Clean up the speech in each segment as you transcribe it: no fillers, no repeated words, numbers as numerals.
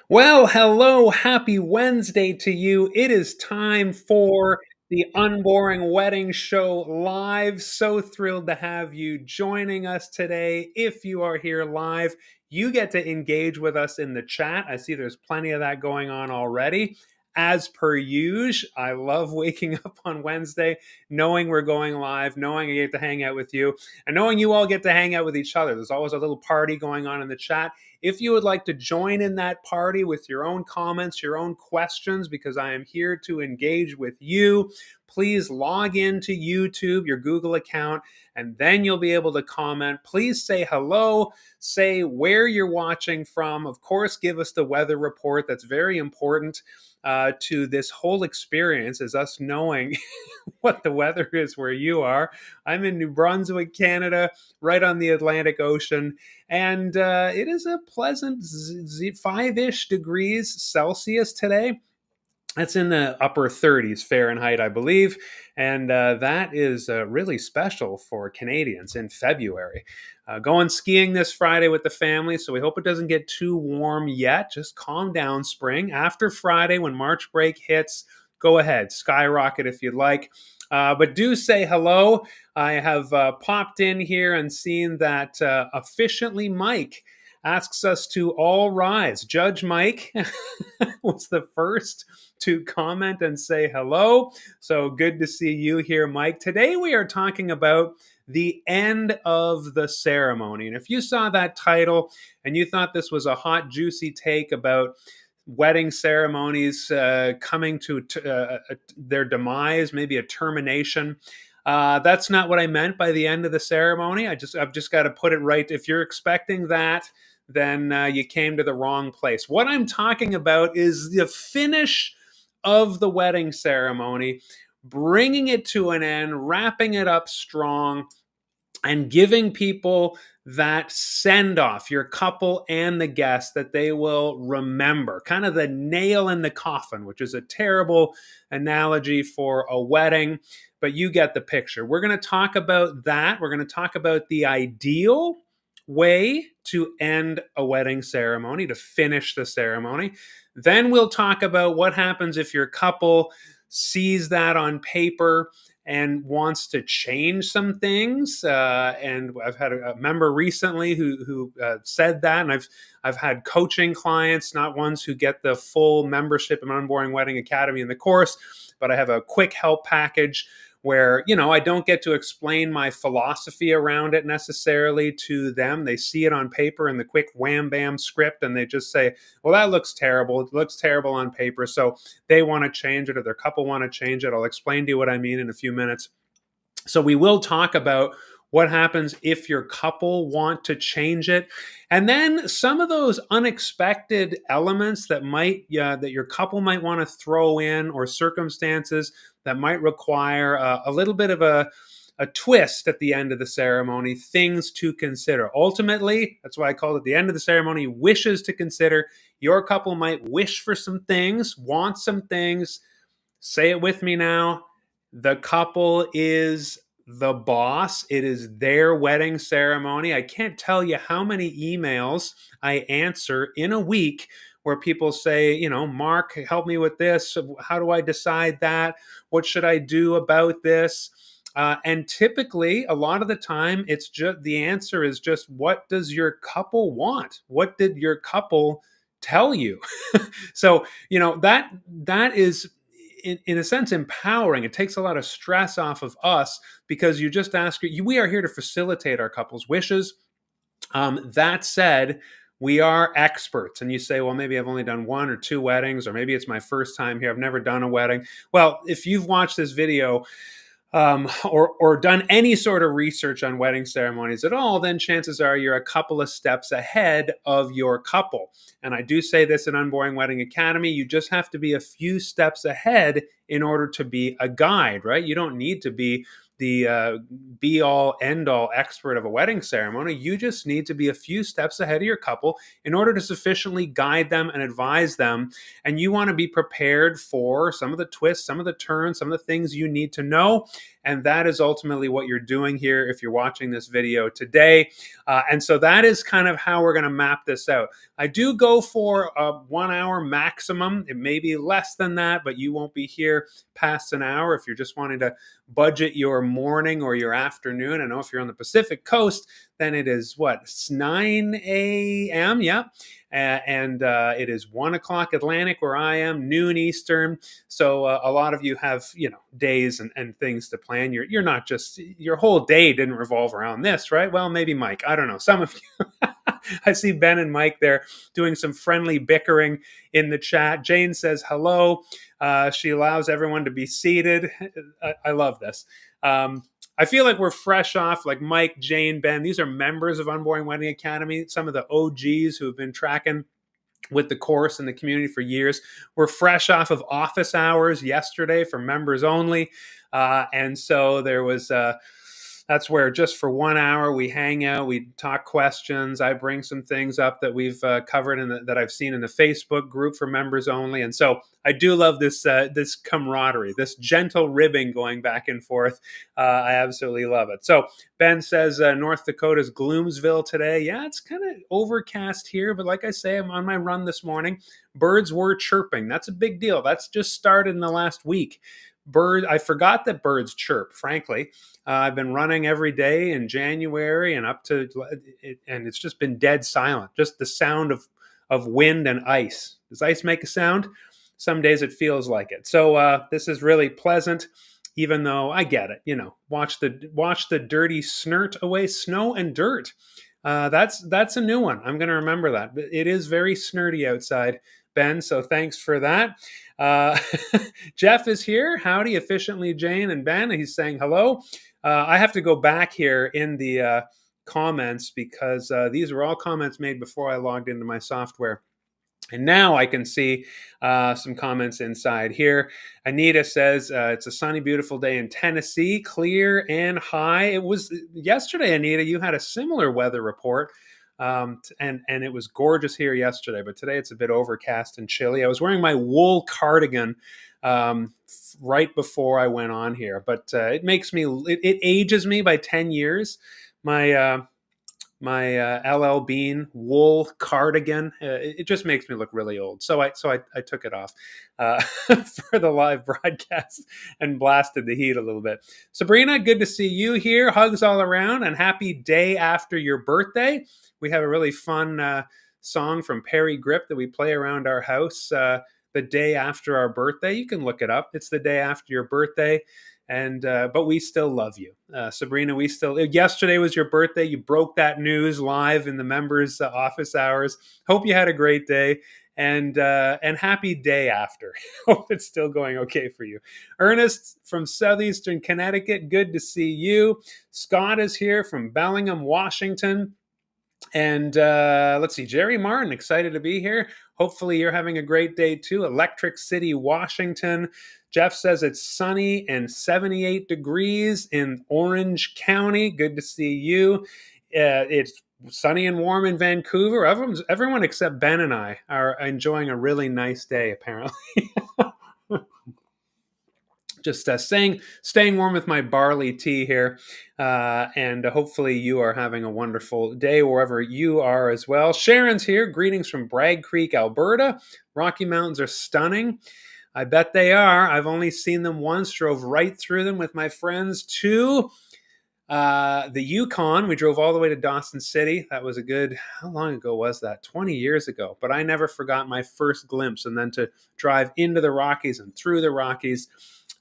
Well, hello, happy Wednesday to you. It is time for the Unboring Wedding Show live. So thrilled to have you joining us today. If you are here live, you get to engage with us in the chat. I see there's plenty of that going on already. As per usual, I love waking up on Wednesday, knowing we're going live, knowing I get to hang out with you, and knowing you all get to hang out with each other. There's always a little party going on in the chat. If you would like to join in that party with your own comments, your own questions, because I am here to engage with you, please log into YouTube, your Google account, and then you'll be able to comment. Please say hello, say where you're watching from. Of course, give us the weather report. That's very important to this whole experience, is us knowing what the weather is where you are. I'm in New Brunswick, Canada, right on the Atlantic Ocean, and it is a pleasant 5-ish degrees Celsius today. That's in the upper 30s Fahrenheit, I believe. And that is really special for Canadians in February. Going skiing this Friday with the family, so we hope it doesn't get too warm yet. Just calm down, spring. After Friday, when March break hits, go ahead, skyrocket if you'd like. But do say hello. I have popped in here and seen that efficiently Mike asks us to all rise. Judge Mike was the first to comment and say hello. So good to see you here, Mike. Today we are talking about the end of the ceremony. And if you saw that title and you thought this was a hot, juicy take about wedding ceremonies coming to their demise, maybe a termination, that's not what I meant by the end of the ceremony. I've just got to put it right. If you're expecting that, then you came to the wrong place. What I'm talking about is the finish of the wedding ceremony, bringing it to an end, wrapping it up strong, and giving people that send off, your couple and the guests, that they will remember. Kind of the nail in the coffin, which is a terrible analogy for a wedding, but you get the picture. We're going to talk about that. We're going to talk about the ideal way to end a wedding ceremony, to finish the ceremony. Then we'll talk about what happens if your couple sees that on paper and wants to change some things. And I've had a member recently who said that, and I've had coaching clients, not ones who get the full membership in Unboring Wedding Academy in the course, but I have a quick help package where, I don't get to explain my philosophy around it necessarily to them. They see it on paper in the quick wham bam script, and they just say, well, that looks terrible. It looks terrible on paper. So they want to change it, or their couple want to change it. I'll explain to you what I mean in a few minutes. So we will talk about what happens if your couple want to change it, and then some of those unexpected elements that that your couple might want to throw in, or circumstances that might require a little bit of a twist at the end of the ceremony, things to consider. Ultimately, that's why I call it the end of the ceremony, wishes to consider. Your couple might wish for some things, want some things. Say it with me now. The couple is the boss. It is their wedding ceremony. I can't tell you how many emails I answer in a week where people say, Mark, help me with this. How do I decide that? What should I do about this? And typically, a lot of the time, it's just the answer is just, what does your couple want? What did your couple tell you? So, that is in a sense empowering. It takes a lot of stress off of us, because you just ask, we are here to facilitate our couple's wishes. That said, we are experts. And you say, well, maybe I've only done 1 or 2 weddings, or maybe it's my first time here, I've never done a wedding. Well, if you've watched this video, or done any sort of research on wedding ceremonies at all, then chances are you're a couple of steps ahead of your couple. And I do say this in Unboring Wedding Academy, you just have to be a few steps ahead in order to be a guide, right? You don't need to be the be all end all expert of a wedding ceremony. You just need to be a few steps ahead of your couple in order to sufficiently guide them and advise them. And you want to be prepared for some of the twists, some of the turns, some of the things you need to know. And that is ultimately what you're doing here if you're watching this video today. And so that is kind of how we're going to map this out. I do go for a 1 hour maximum. It may be less than that, but you won't be here past an hour if you're just wanting to budget your morning or your afternoon. I know if you're on the Pacific coast, then it is what, 9 a.m. Yeah. And it is 1 o'clock Atlantic where I am, noon Eastern. So a lot of you have, days and things to plan. You're not just, your whole day didn't revolve around this, right? Well, maybe Mike, I don't know. Some of you, I see Ben and Mike there doing some friendly bickering in the chat. Jane says hello. She allows everyone to be seated. I love this. I feel like we're fresh off, like Mike, Jane, Ben. These are members of Unboring Wedding Academy, some of the OGs who have been tracking with the course and the community for years. We're fresh off of office hours yesterday for members only. And so there was that's where just for 1 hour we hang out, we talk questions. I bring some things up that we've covered and that I've seen in the Facebook group for members only. And so I do love this this camaraderie, this gentle ribbing going back and forth. I absolutely love it. So Ben says North Dakota's Gloomsville today. Yeah, it's kind of overcast here, but like I say, I'm on my run this morning. Birds were chirping. That's a big deal. That's just started in the last week. I forgot that birds chirp, frankly. I've been running every day in January and up to and it's just been dead silent. Just the sound of wind and ice. Does ice make a sound? Some days it feels like it. So this is really pleasant, even though I get it. Watch the dirty snort away, snow and dirt. That's a new one. I'm going to remember that. It is very snurty outside, Ben. So thanks for that. Jeff is here. Howdy, efficiently, Jane and Ben. He's saying hello. I have to go back here in the comments because these were all comments made before I logged into my software. And now I can see some comments inside here. Anita says, it's a sunny, beautiful day in Tennessee, clear and high. It was yesterday, Anita, you had a similar weather report. And it was gorgeous here yesterday, but today it's a bit overcast and chilly. I was wearing my wool cardigan right before I went on here, but it makes me, it ages me by 10 years. My LL Bean wool cardigan. It just makes me look really old. So I took it off for the live broadcast and blasted the heat a little bit. Sabrina, good to see you here. Hugs all around and happy day after your birthday. We have a really fun song from Perry Grip that we play around our house the day after our birthday. You can look it up. It's the day after your birthday. And but we still love you, Sabrina. Yesterday was your birthday. You broke that news live in the members' office hours. Hope you had a great day, and happy day after. Hope it's still going okay for you. Ernest from Southeastern Connecticut, good to see you. Scott is here from Bellingham, Washington. And let's see, Jerry Martin, excited to be here. Hopefully you're having a great day too. Electric City, Washington. Jeff says it's sunny and 78 degrees in Orange County. Good to see you. It's sunny and warm in Vancouver. Everyone except Ben and I are enjoying a really nice day, apparently. Just staying warm with my barley tea here. And hopefully you are having a wonderful day wherever you are as well. Sharon's here. Greetings from Bragg Creek, Alberta. Rocky Mountains are stunning. I bet they are. I've only seen them once, drove right through them with my friends to the Yukon. We drove all the way to Dawson City. That was how long ago was that? 20 years ago. But I never forgot my first glimpse, and then to drive into the Rockies and through the Rockies.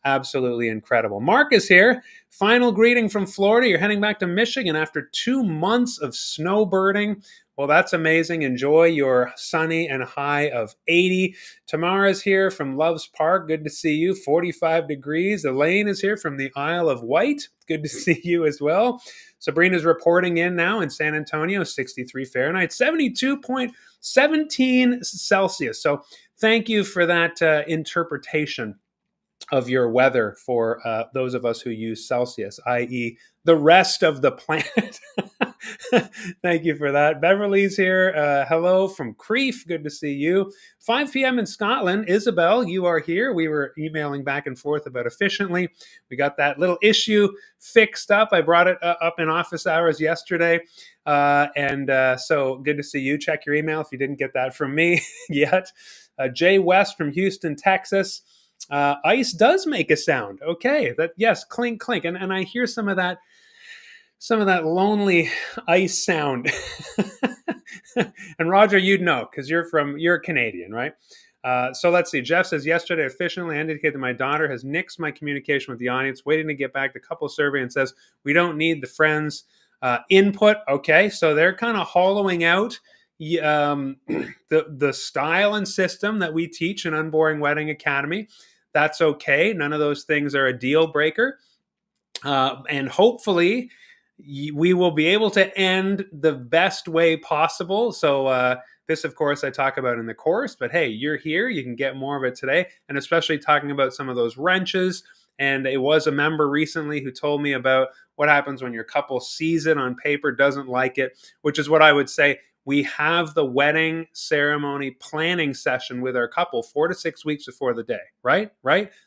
Absolutely incredible. Mark is here. Final greeting from Florida. You're heading back to Michigan after 2 months of snowbirding. Well, that's amazing. Enjoy your sunny and high of 80. Tamara's here from Loves Park. Good to see you. 45 degrees. Elaine is here from the Isle of Wight. Good to see you as well. Sabrina's reporting in now in San Antonio, 63 Fahrenheit, 72.17 Celsius. So thank you for that interpretation of your weather for those of us who use Celsius, i.e., the rest of the planet. Thank you for that. Beverly's here. Hello from Crieff. Good to see you. 5 p.m. in Scotland. Isabel, you are here. We were emailing back and forth about efficiently. We got that little issue fixed up. I brought it up in office hours yesterday. So good to see you. Check your email if you didn't get that from me yet. Jay West from Houston, Texas. Ice does make a sound. Okay, that yes, clink clink, and I hear some of that lonely ice sound. And Roger, you'd know because you're Canadian, right? So let's see. Jeff says yesterday efficiently indicated that my daughter has nixed my communication with the audience, waiting to get back the couple survey, and says we don't need the friends input. Okay, so they're kind of hollowing out the style and system that we teach in Unboring Wedding Academy. That's okay. None of those things are a deal breaker. And hopefully we will be able to end the best way possible. So this, of course, I talk about in the course, but hey, you're here. You can get more of it today. And especially talking about some of those wrenches. And it was a member recently who told me about what happens when your couple sees it on paper, doesn't like it, which is what I would say. We have the wedding ceremony planning session with our couple 4 to 6 weeks before the day, right?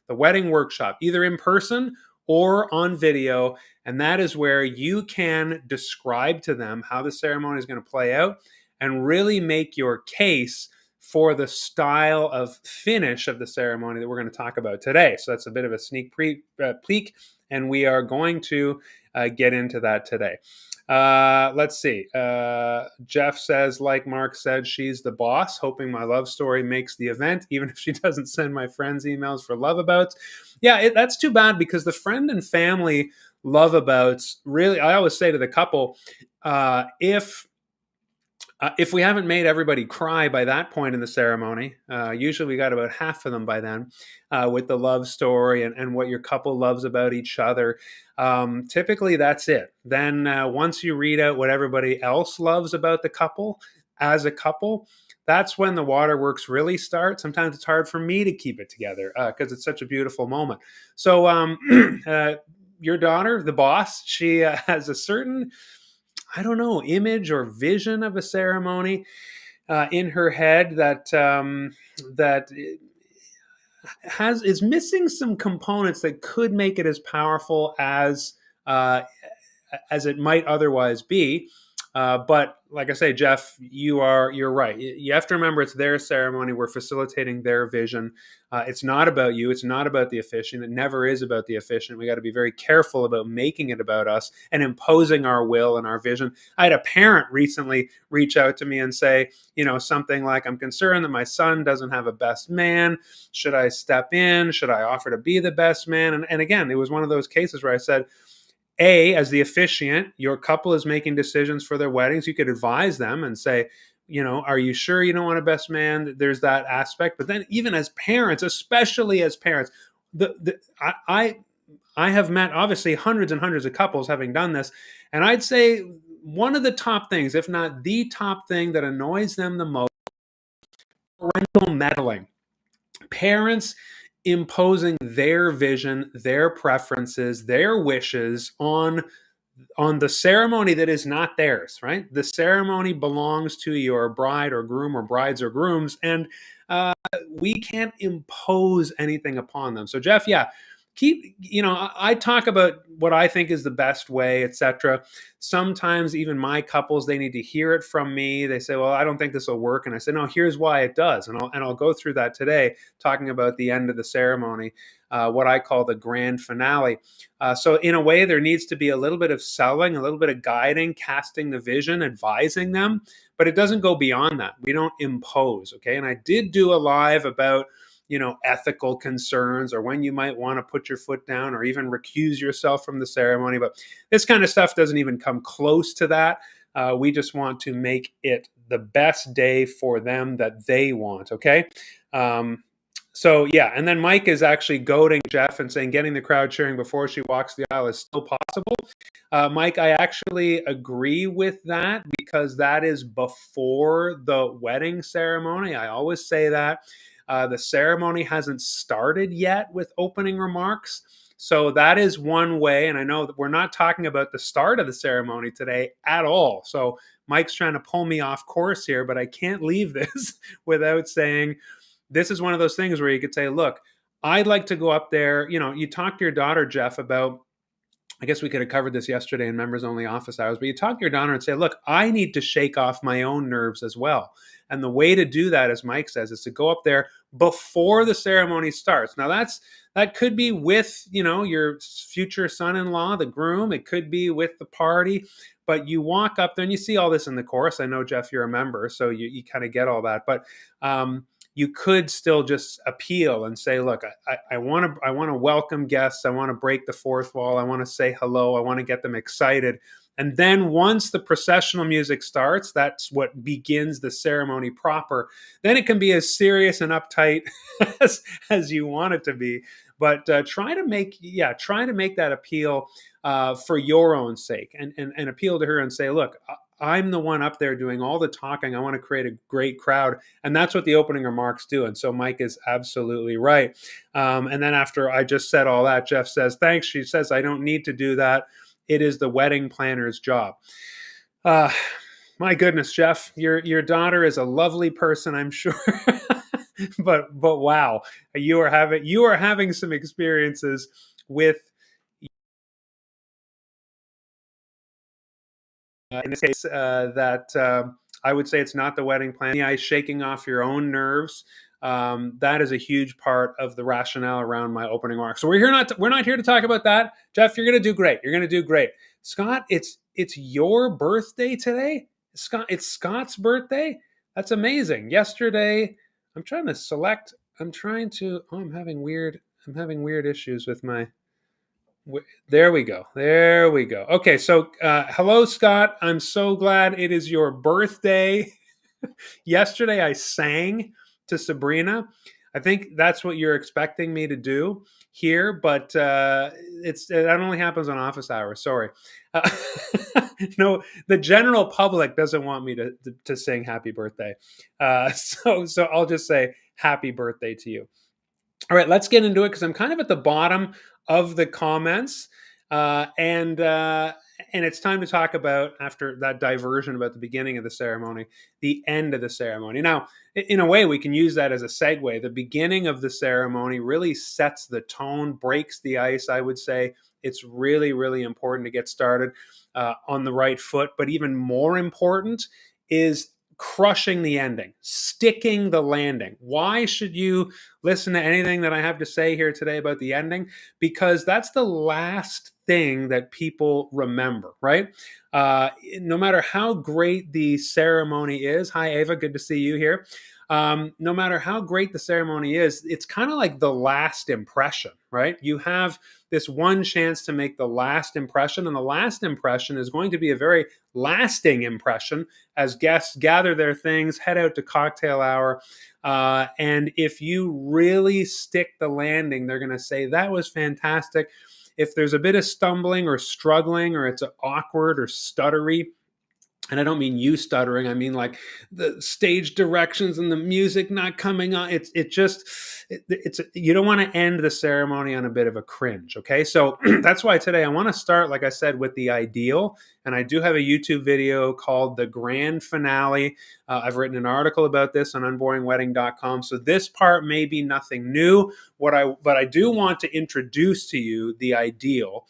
The wedding workshop, either in person or on video. And that is where you can describe to them how the ceremony is going to play out and really make your case for the style of finish of the ceremony that we're going to talk about today. So that's a bit of a sneak peek, and we are going to get into that today. Let's see. Jeff says, like Mark said, she's the boss, hoping my love story makes the event, even if she doesn't send my friends emails for love abouts. Yeah, that's too bad because the friend and family love abouts, really, I always say to the couple, if we haven't made everybody cry by that point in the ceremony, usually we got about half of them by then with the love story and what your couple loves about each other. Typically, that's it. Then once you read out what everybody else loves about the couple as a couple, that's when the waterworks really start. Sometimes it's hard for me to keep it together because it's such a beautiful moment. So your daughter, the boss, she has a certain, I don't know, image or vision of a ceremony in her head that is missing some components that could make it as powerful as it might otherwise be. But like I say, Jeff, you're right. You have to remember it's their ceremony. We're facilitating their vision. It's not about you. It's not about the officiant. It never is about the officiant. We got to be very careful about making it about us and imposing our will and our vision. I had a parent recently reach out to me and say, something like, I'm concerned that my son doesn't have a best man. Should I step in? Should I offer to be the best man? And again, it was one of those cases where I said, as the officiant, your couple is making decisions for their weddings. You could advise them and say, are you sure you don't want a best man? There's that aspect. But then even as parents, especially as parents, I have met obviously hundreds and hundreds of couples having done this. And I'd say one of the top things, if not the top thing that annoys them the most, parental meddling. Parents imposing their vision, their preferences, their wishes on the ceremony that is not theirs, right? The ceremony belongs to your bride or groom or brides or grooms, and we can't impose anything upon them. So Jeff, yeah, I talk about what I think is the best way, etc. Sometimes even my couples, they need to hear it from me. They say, well, I don't think this will work. And I say, no, here's why it does. And I'll go through that today, talking about the end of the ceremony, what I call the grand finale. So in a way, there needs to be a little bit of selling, a little bit of guiding, casting the vision, advising them, but it doesn't go beyond that. We don't impose, okay? And I did do a live about ethical concerns or when you might want to put your foot down or even recuse yourself from the ceremony. But this kind of stuff doesn't even come close to that. We just want to make it the best day for them that they want, okay? So yeah, and then Mike is actually goading Jeff and saying getting the crowd cheering before she walks the aisle is still possible. Mike, I actually agree with that because that is before the wedding ceremony. I always say that. The ceremony hasn't started yet with opening remarks. So that is one way. And I know that we're not talking about the start of the ceremony today at all. So Mike's trying to pull me off course here, but I can't leave this without saying this is one of those things where you could say, look, I'd like to go up there. You talk to your daughter, Jeff, about, I guess we could have covered this yesterday in members only office hours, but you talk to your daughter and say, look, I need to shake off my own nerves as well. And the way to do that, as Mike says, is to go up there before the ceremony starts. Now that could be with, your future son-in-law, the groom. It could be with the party, but you walk up there and you see all this in the course. I know, Jeff, you're a member, so you kind of get all that. But you could still just appeal and say, look, I want to welcome guests. I want to break the fourth wall. I want to say hello. I want to get them excited. And then once the processional music starts, that's what begins the ceremony proper. Then it can be as serious and uptight as you want it to be. But try to make that appeal for your own sake, and appeal to her and say, look, I'm the one up there doing all the talking. I want to create a great crowd. And that's what the opening remarks do. And so Mike is absolutely right. And then after I just said all that, Jeff says, thanks. She says, I don't need to do that. It is the wedding planner's job. My goodness, Jeff, your daughter is a lovely person, I'm sure. but wow, you are having some experiences with, in this case, that I would say it's not the wedding planning. Shaking off your own nerves. That is a huge part of the rationale around my opening remarks. So we're not here to talk about that. Jeff, you're going to do great. You're going to do great. Scott, it's your birthday today. Scott, it's Scott's birthday. That's amazing. Yesterday, I'm trying to. Oh, I'm having weird issues with my. There we go. There we go. Okay, so hello, Scott. I'm so glad it is your birthday. Yesterday, I sang to Sabrina. I think that's what you're expecting me to do here, but that only happens on office hours. Sorry. Uh, no, the general public doesn't want me to sing happy birthday. So I'll just say happy birthday to you. All right, let's get into it because I'm kind of at the bottom of the comments, and it's time to talk about, after that diversion about the beginning of the ceremony, the end of the ceremony. Now, in a way, we can use that as a segue. The beginning of the ceremony really sets the tone, breaks the ice. I would say it's really, really important to get started on the right foot. But even more important is crushing the ending, sticking the landing. Why should you listen to anything that I have to say here today about the ending? Because that's the last thing that people remember, right? No matter how great the ceremony is. Hi, Ava, good to see you here. No matter how great the ceremony is, it's kind of like the last impression, right? You have this one chance to make the last impression, and the last impression is going to be a very lasting impression as guests gather their things, head out to cocktail hour. And if you really stick the landing, they're going to say, that was fantastic. If there's a bit of stumbling or struggling, or it's awkward or stuttery, and I don't mean you stuttering, I mean like the stage directions and the music not coming on. It's you don't want to end the ceremony on a bit of a cringe. Okay, so that's why today I want to start, like I said, with the ideal. And I do have a YouTube video called The Grand Finale. I've written an article about this on unboringwedding.com. So this part may be nothing new. But I do want to introduce to you the ideal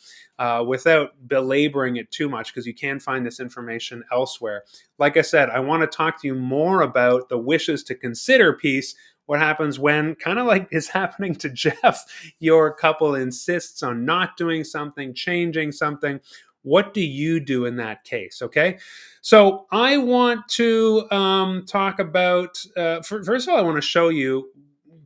without belaboring it too much, because you can find this information elsewhere. Like I said, I want to talk to you more about the wishes to consider piece. What happens when, kind of like is happening to Jeff, your couple insists on not doing something, changing something. What do you do in that case? Okay. So I want to talk about, first of all, I want to show you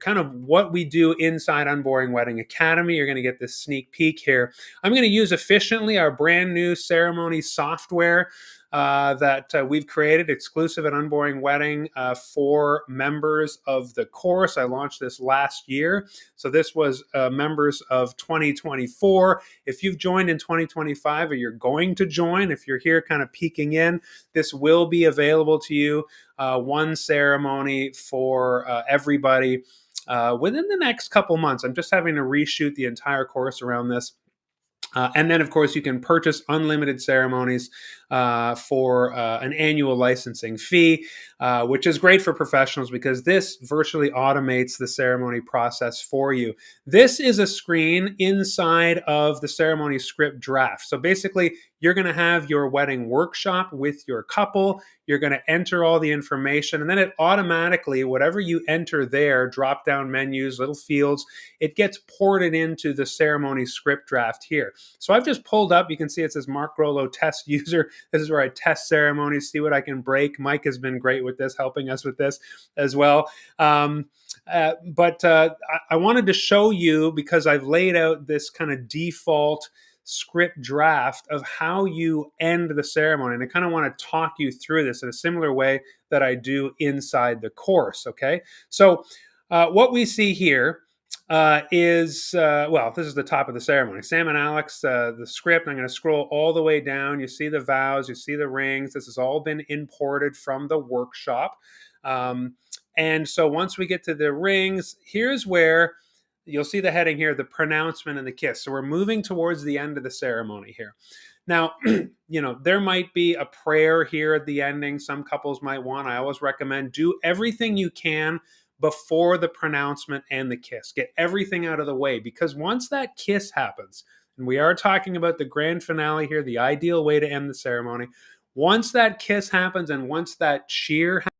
kind of what we do inside Unboring Wedding Academy. You're going to get this sneak peek here. I'm going to use efficiently our brand new ceremony software. that we've created exclusive and unboring wedding for members of the course. I launched this last year. So this was members of 2024. If you've joined in 2025 or you're going to join, if you're here kind of peeking in, this will be available to you. One ceremony for everybody within the next couple months. I'm just having to reshoot the entire course around this. And then, of course, you can purchase unlimited ceremonies for an annual licensing fee, which is great for professionals because this virtually automates the ceremony process for you. This is a screen inside of the ceremony script draft. So basically, you're going to have your wedding workshop with your couple. You're going to enter all the information, and then it automatically, whatever you enter there, drop down menus, little fields, it gets ported into the ceremony script draft here. So I've just pulled up, you can see it says Mark Grollo test user. This is where I test ceremonies, see what I can break. Mike has been great with this, helping us with this as well. But I wanted to show you, because I've laid out this kind of default script draft of how you end the ceremony. And I kind of want to talk you through this in a similar way that I do inside the course. Okay. So what we see here well, this is the top of the ceremony. Sam and Alex, the script, I'm going to scroll all the way down. You see the vows, you see the rings. This has all been imported from the workshop. And so once we get to the rings, here's where you'll see the heading here, the pronouncement and the kiss. So we're moving towards the end of the ceremony here. Now, there might be a prayer here at the ending. Some couples might want. I always recommend do everything you can before the pronouncement and the kiss. Get everything out of the way, because once that kiss happens, and we are talking about the grand finale here, the ideal way to end the ceremony, once that kiss happens and once that cheer happens,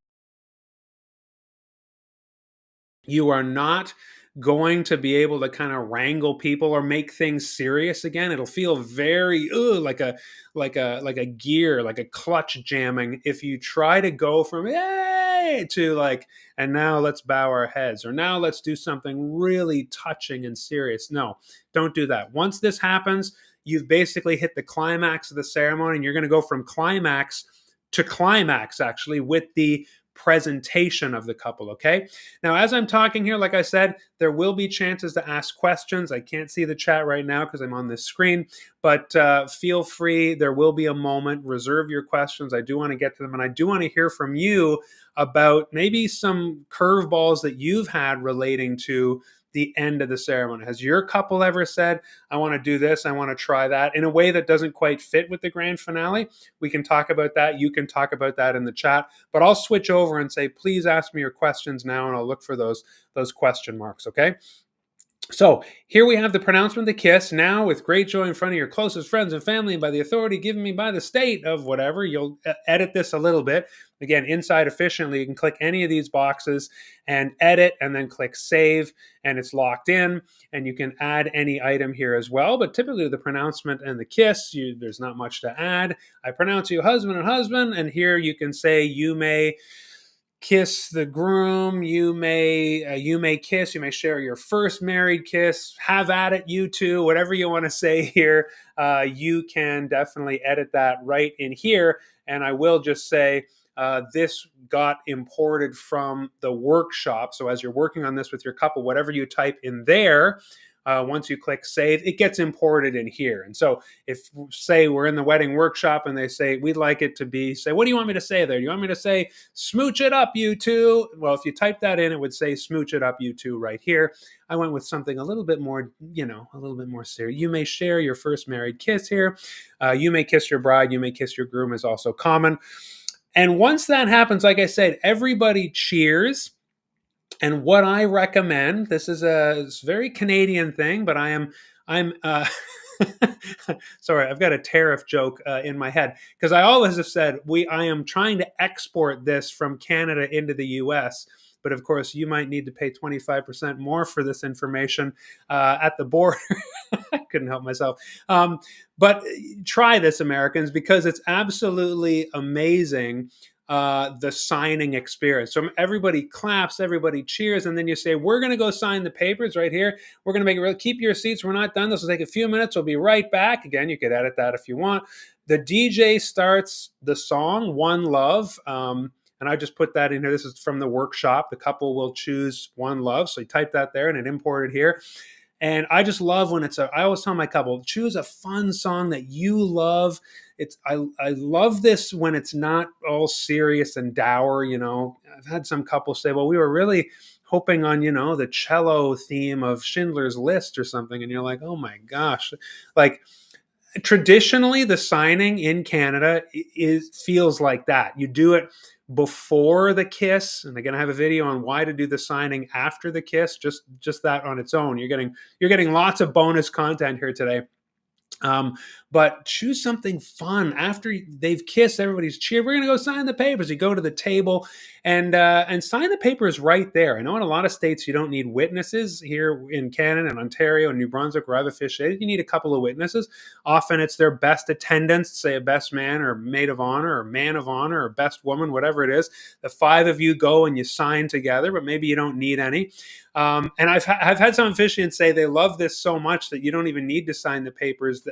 you are not going to be able to kind of wrangle people or make things serious again. It'll feel very like a gear, like a clutch jamming if you try to go from hey to like, and now let's bow our heads, or now let's do something really touching and serious. No, don't do that. Once this happens, you've basically hit the climax of the ceremony, and you're going to go from climax to climax actually with the presentation of the couple. Okay. Now, as I'm talking here, like I said, there will be chances to ask questions. I can't see the chat right now because I'm on this screen, but feel free. There will be a moment. Reserve your questions. I do want to get to them, and I do want to hear from you about maybe some curveballs that you've had relating to the end of the ceremony. Has your couple ever said, I want to do this, I want to try that, in a way that doesn't quite fit with the grand finale? We can talk about that. You can talk about that in the chat, but I'll switch over and say, please ask me your questions now, and I'll look for those question marks, okay? So here we have the pronouncement, the kiss. Now, with great joy in front of your closest friends and family, and by the authority given me by the state of whatever, you'll edit this a little bit. Again, inside efficiently, you can click any of these boxes and edit, and then click save, and it's locked in. And you can add any item here as well. But typically the pronouncement and the kiss, there's not much to add. I pronounce you husband and husband, and here you can say you may kiss the groom, you may kiss, you may share your first married kiss, have at it, you two, whatever you want to say here. You can definitely edit that right in here. And I will just say this got imported from the workshop. So as you're working on this with your couple, whatever you type in there, once you click save, it gets imported in here. And so if, say, we're in the wedding workshop and they say, we'd like it to be, say, what do you want me to say there? Do you want me to say, smooch it up, you two? Well, if you type that in, it would say, smooch it up, you two, right here. I went with something a little bit more, a little bit more serious. You may share your first married kiss here. You may kiss your bride. You may kiss your groom is also common. And once that happens, like I said, everybody cheers. And what I recommend, this is a very Canadian thing, but I'm sorry, I've got a tariff joke in my head, because I always have said I am trying to export this from Canada into the US. But of course, you might need to pay 25% more for this information at the border. I couldn't help myself. But try this, Americans, because it's absolutely amazing. The signing experience. So everybody claps, everybody cheers, and then you say, we're going to go sign the papers right here. We're going to make it real. Keep your seats. We're not done. This will take a few minutes. We'll be right back. Again, you could edit that if you want. The DJ starts the song One Love. And I just put that in here. This is from the workshop. The couple will choose One Love. So you type that there and it imported here. And I just love when I always tell my couple, choose a fun song that you love. I love this when it's not all serious and dour. I've had some couples say, well, we were really hoping on, the cello theme of Schindler's List or something. And you're like, oh my gosh. Like, traditionally the signing in Canada feels like that. You do it before the kiss, and again I have a video on why to do the signing after the kiss. Just that on its own, you're getting lots of bonus content here today. um, but choose something fun after they've kissed. Everybody's cheered. We're going to go sign the papers. You go to the table and sign the papers right there. I know in a lot of states you don't need witnesses. Here in Canada and Ontario and New Brunswick, where I've officiated, you need a couple of witnesses. Often it's their best attendants, say a best man or maid of honor or man of honor or best woman, whatever it is. The five of you go and you sign together, but maybe you don't need any. And I've had some officiants say they love this so much that you don't even need to sign the papers.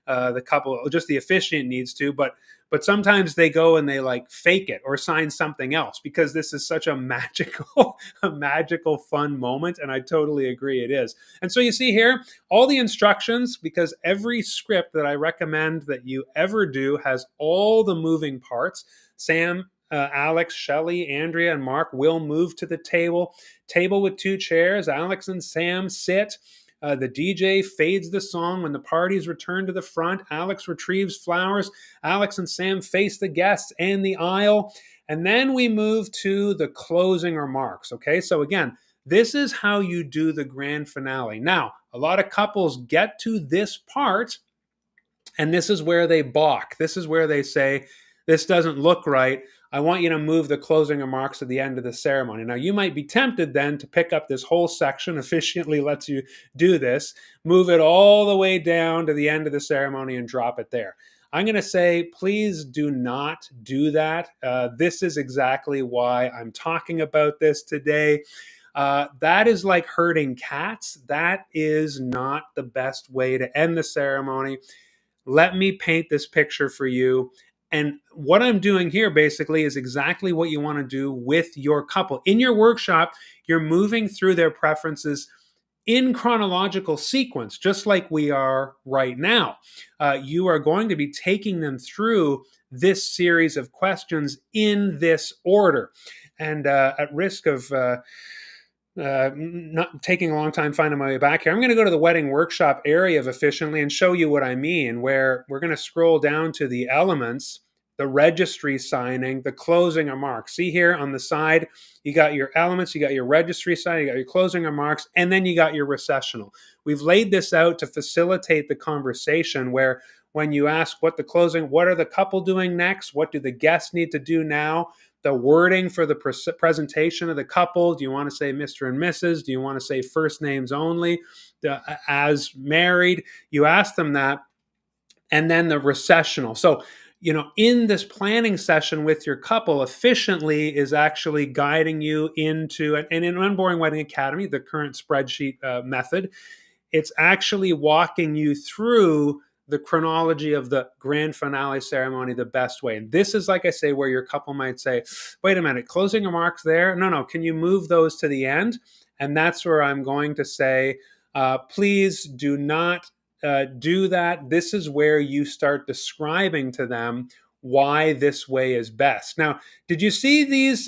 The couple, just the officiant needs to, but sometimes they go and they like fake it or sign something else because this is such a magical, a magical, fun moment. And I totally agree it is. And so you see here all the instructions, because every script that I recommend that you ever do has all the moving parts. Sam, Alex, Shelley, Andrea, and Mark will move to the table with two chairs. Alex and Sam sit. The DJ fades the song when the parties return to the front. Alex retrieves flowers. Alex and Sam face the guests and the aisle. And then we move to the closing remarks. Okay, so again, this is how you do the grand finale. Now, a lot of couples get to this part, and this is where they balk. This is where they say, this doesn't look right. I want you to move the closing remarks to the end of the ceremony. Now, you might be tempted then to pick up this whole section, efficiently lets you do this, move it all the way down to the end of the ceremony and drop it there. I'm going to say, please do not do that. This is exactly why I'm talking about this today. That is like herding cats. That is not the best way to end the ceremony. Let me paint this picture for you. And what I'm doing here basically is exactly what you want to do with your couple. In your workshop, you're moving through their preferences in chronological sequence, just like we are right now. You are going to be taking them through this series of questions in this order. And at risk of not taking a long time finding my way back here, I'm going to go to the wedding workshop area of efficiently and show you what I mean, where we're going to scroll down to the elements, the registry signing, the closing remarks. See here on the side, you got your elements, you got your registry signing, you got your closing remarks, and then you got your recessional. We've laid this out to facilitate the conversation where when you ask what are the couple doing next? What do the guests need to do now? The wording for the presentation of the couple. Do you want to say Mr. and Mrs.? Do you want to say first names only? As married? You ask them that. And then the recessional. So, in this planning session with your couple, efficiently is actually guiding you into, and in Unboring Wedding Academy, the current spreadsheet method, it's actually walking you through the chronology of the grand finale ceremony the best way. And this is, like I say, where your couple might say, wait a minute, closing remarks there? No, can you move those to the end? And that's where I'm going to say, please do not do that. This is where you start describing to them why this way is best. Now, did you see these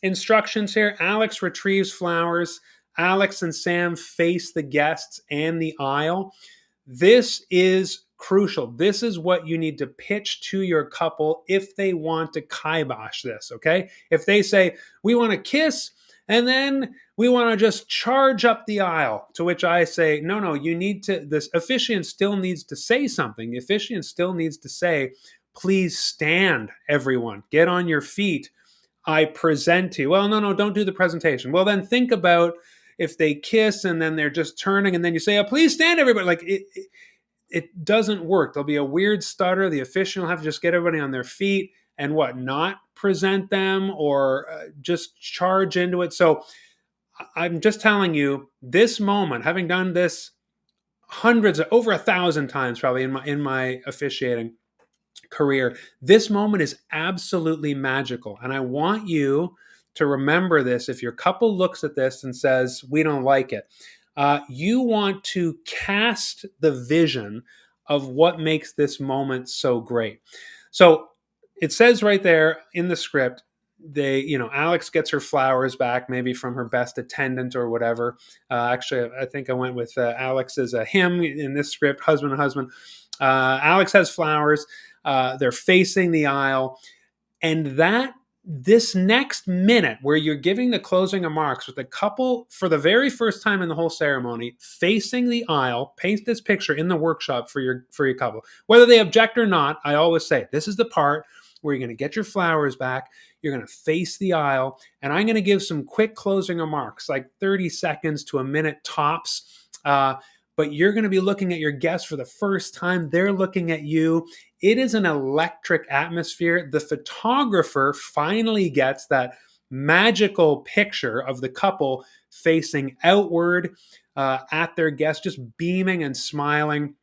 instructions here? Alex retrieves flowers. Alex and Sam face the guests and the aisle. This is crucial. This is what you need to pitch to your couple if they want to kibosh this, okay? If they say, we want to kiss and then we want to just charge up the aisle, to which I say, no, this officiant still needs to say something. The officiant still needs to say, please stand, everyone. Get on your feet. I present to you. Well, no, don't do the presentation. Well, then think about if they kiss and then they're just turning and then you say, oh, please stand, everybody. Like it doesn't work. There'll be a weird stutter. The officiant will have to just get everybody on their feet and not present them or just charge into it. So I'm just telling you, this moment, having done this over 1,000 times probably in my officiating, career. This moment is absolutely magical. And I want you to remember this. If your couple looks at this and says, we don't like it, you want to cast the vision of what makes this moment so great. So it says right there in the script, Alex gets her flowers back, maybe from her best attendant or whatever. Actually, I think I went with Alex as a him in this script, husband and husband. Alex has flowers. They're facing the aisle, and this next minute where you're giving the closing remarks with the couple for the very first time in the whole ceremony facing the aisle, paint this picture in the workshop for your couple, whether they object or not. I always say this is the part where you're going to get your flowers back, you're going to face the aisle, and I'm going to give some quick closing remarks, like 30 seconds to a minute tops. But you're going to be looking at your guests for the first time. They're looking at you. It is an electric atmosphere. The photographer finally gets that magical picture of the couple facing outward at their guests, just beaming and smiling.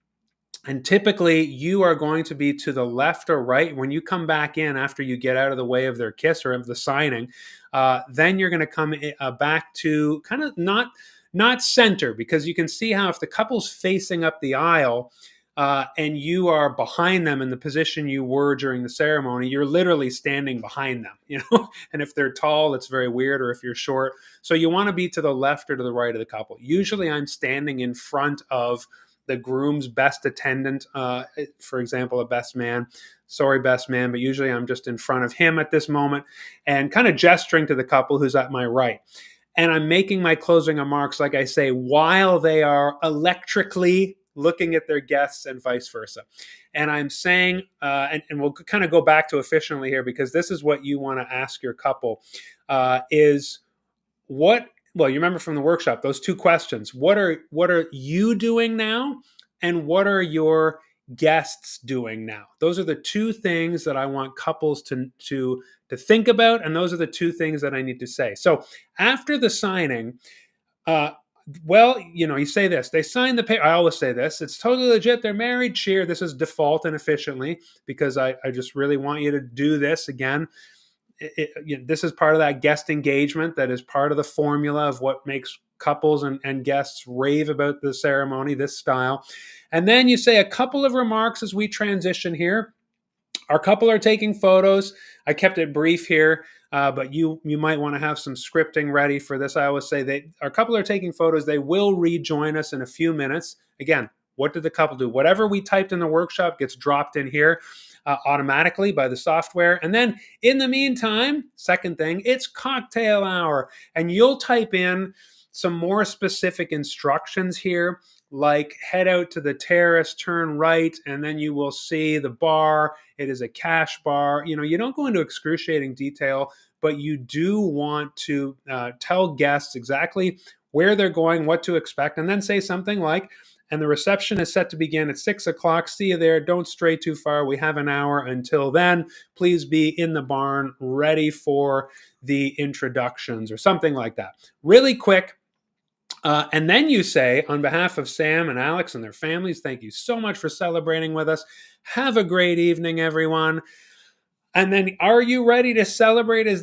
And typically, you are going to be to the left or right. When you come back in after you get out of the way of their kiss or of the signing, then you're going to come back to kind of not center, because you can see how if the couple's facing up the aisle and you are behind them in the position you were during the ceremony, you're literally standing behind them. And if they're tall, it's very weird, or if you're short. So you want to be to the left or to the right of the couple. Usually I'm standing in front of the groom's best attendant, for example, a best man. Sorry, best man, but usually I'm just in front of him at this moment and kind of gesturing to the couple who's at my right. And I'm making my closing remarks, like I say, while they are electrically looking at their guests and vice versa. And I'm saying, and we'll kind of go back to efficiently here, because this is what you want to ask your couple, is what, well, you remember from the workshop, those two questions. What are you doing now? And what are your guests doing now? Those are the two things that I want couples to think about, and those are the two things that I need to say. So after the signing, you say this. They sign the paper. I always say this. It's totally legit. They're married. Cheer. This is default and efficiently, because I just really want you to do this again. This is part of that guest engagement that is part of the formula of what makes couples and guests rave about the ceremony, this style. And then you say a couple of remarks as we transition here. Our couple are taking photos. I kept it brief here, but you might want to have some scripting ready for this. I always say our couple are taking photos. They will rejoin us in a few minutes. Again, what did the couple do? Whatever we typed in the workshop gets dropped in here automatically by the software. And then in the meantime, second thing, it's cocktail hour. And you'll type in some more specific instructions here, like head out to the terrace, turn right, and then you will see the bar. It is a cash bar. You don't go into excruciating detail, but you do want to tell guests exactly where they're going, what to expect, and then say something like, and the reception is set to begin at 6 o'clock. See you there. Don't stray too far. We have an hour until then. Please be in the barn ready for the introductions, or something like that. Really quick. And then you say, on behalf of Sam and Alex and their families, thank you so much for celebrating with us. Have a great evening, everyone. And then, are you ready to celebrate as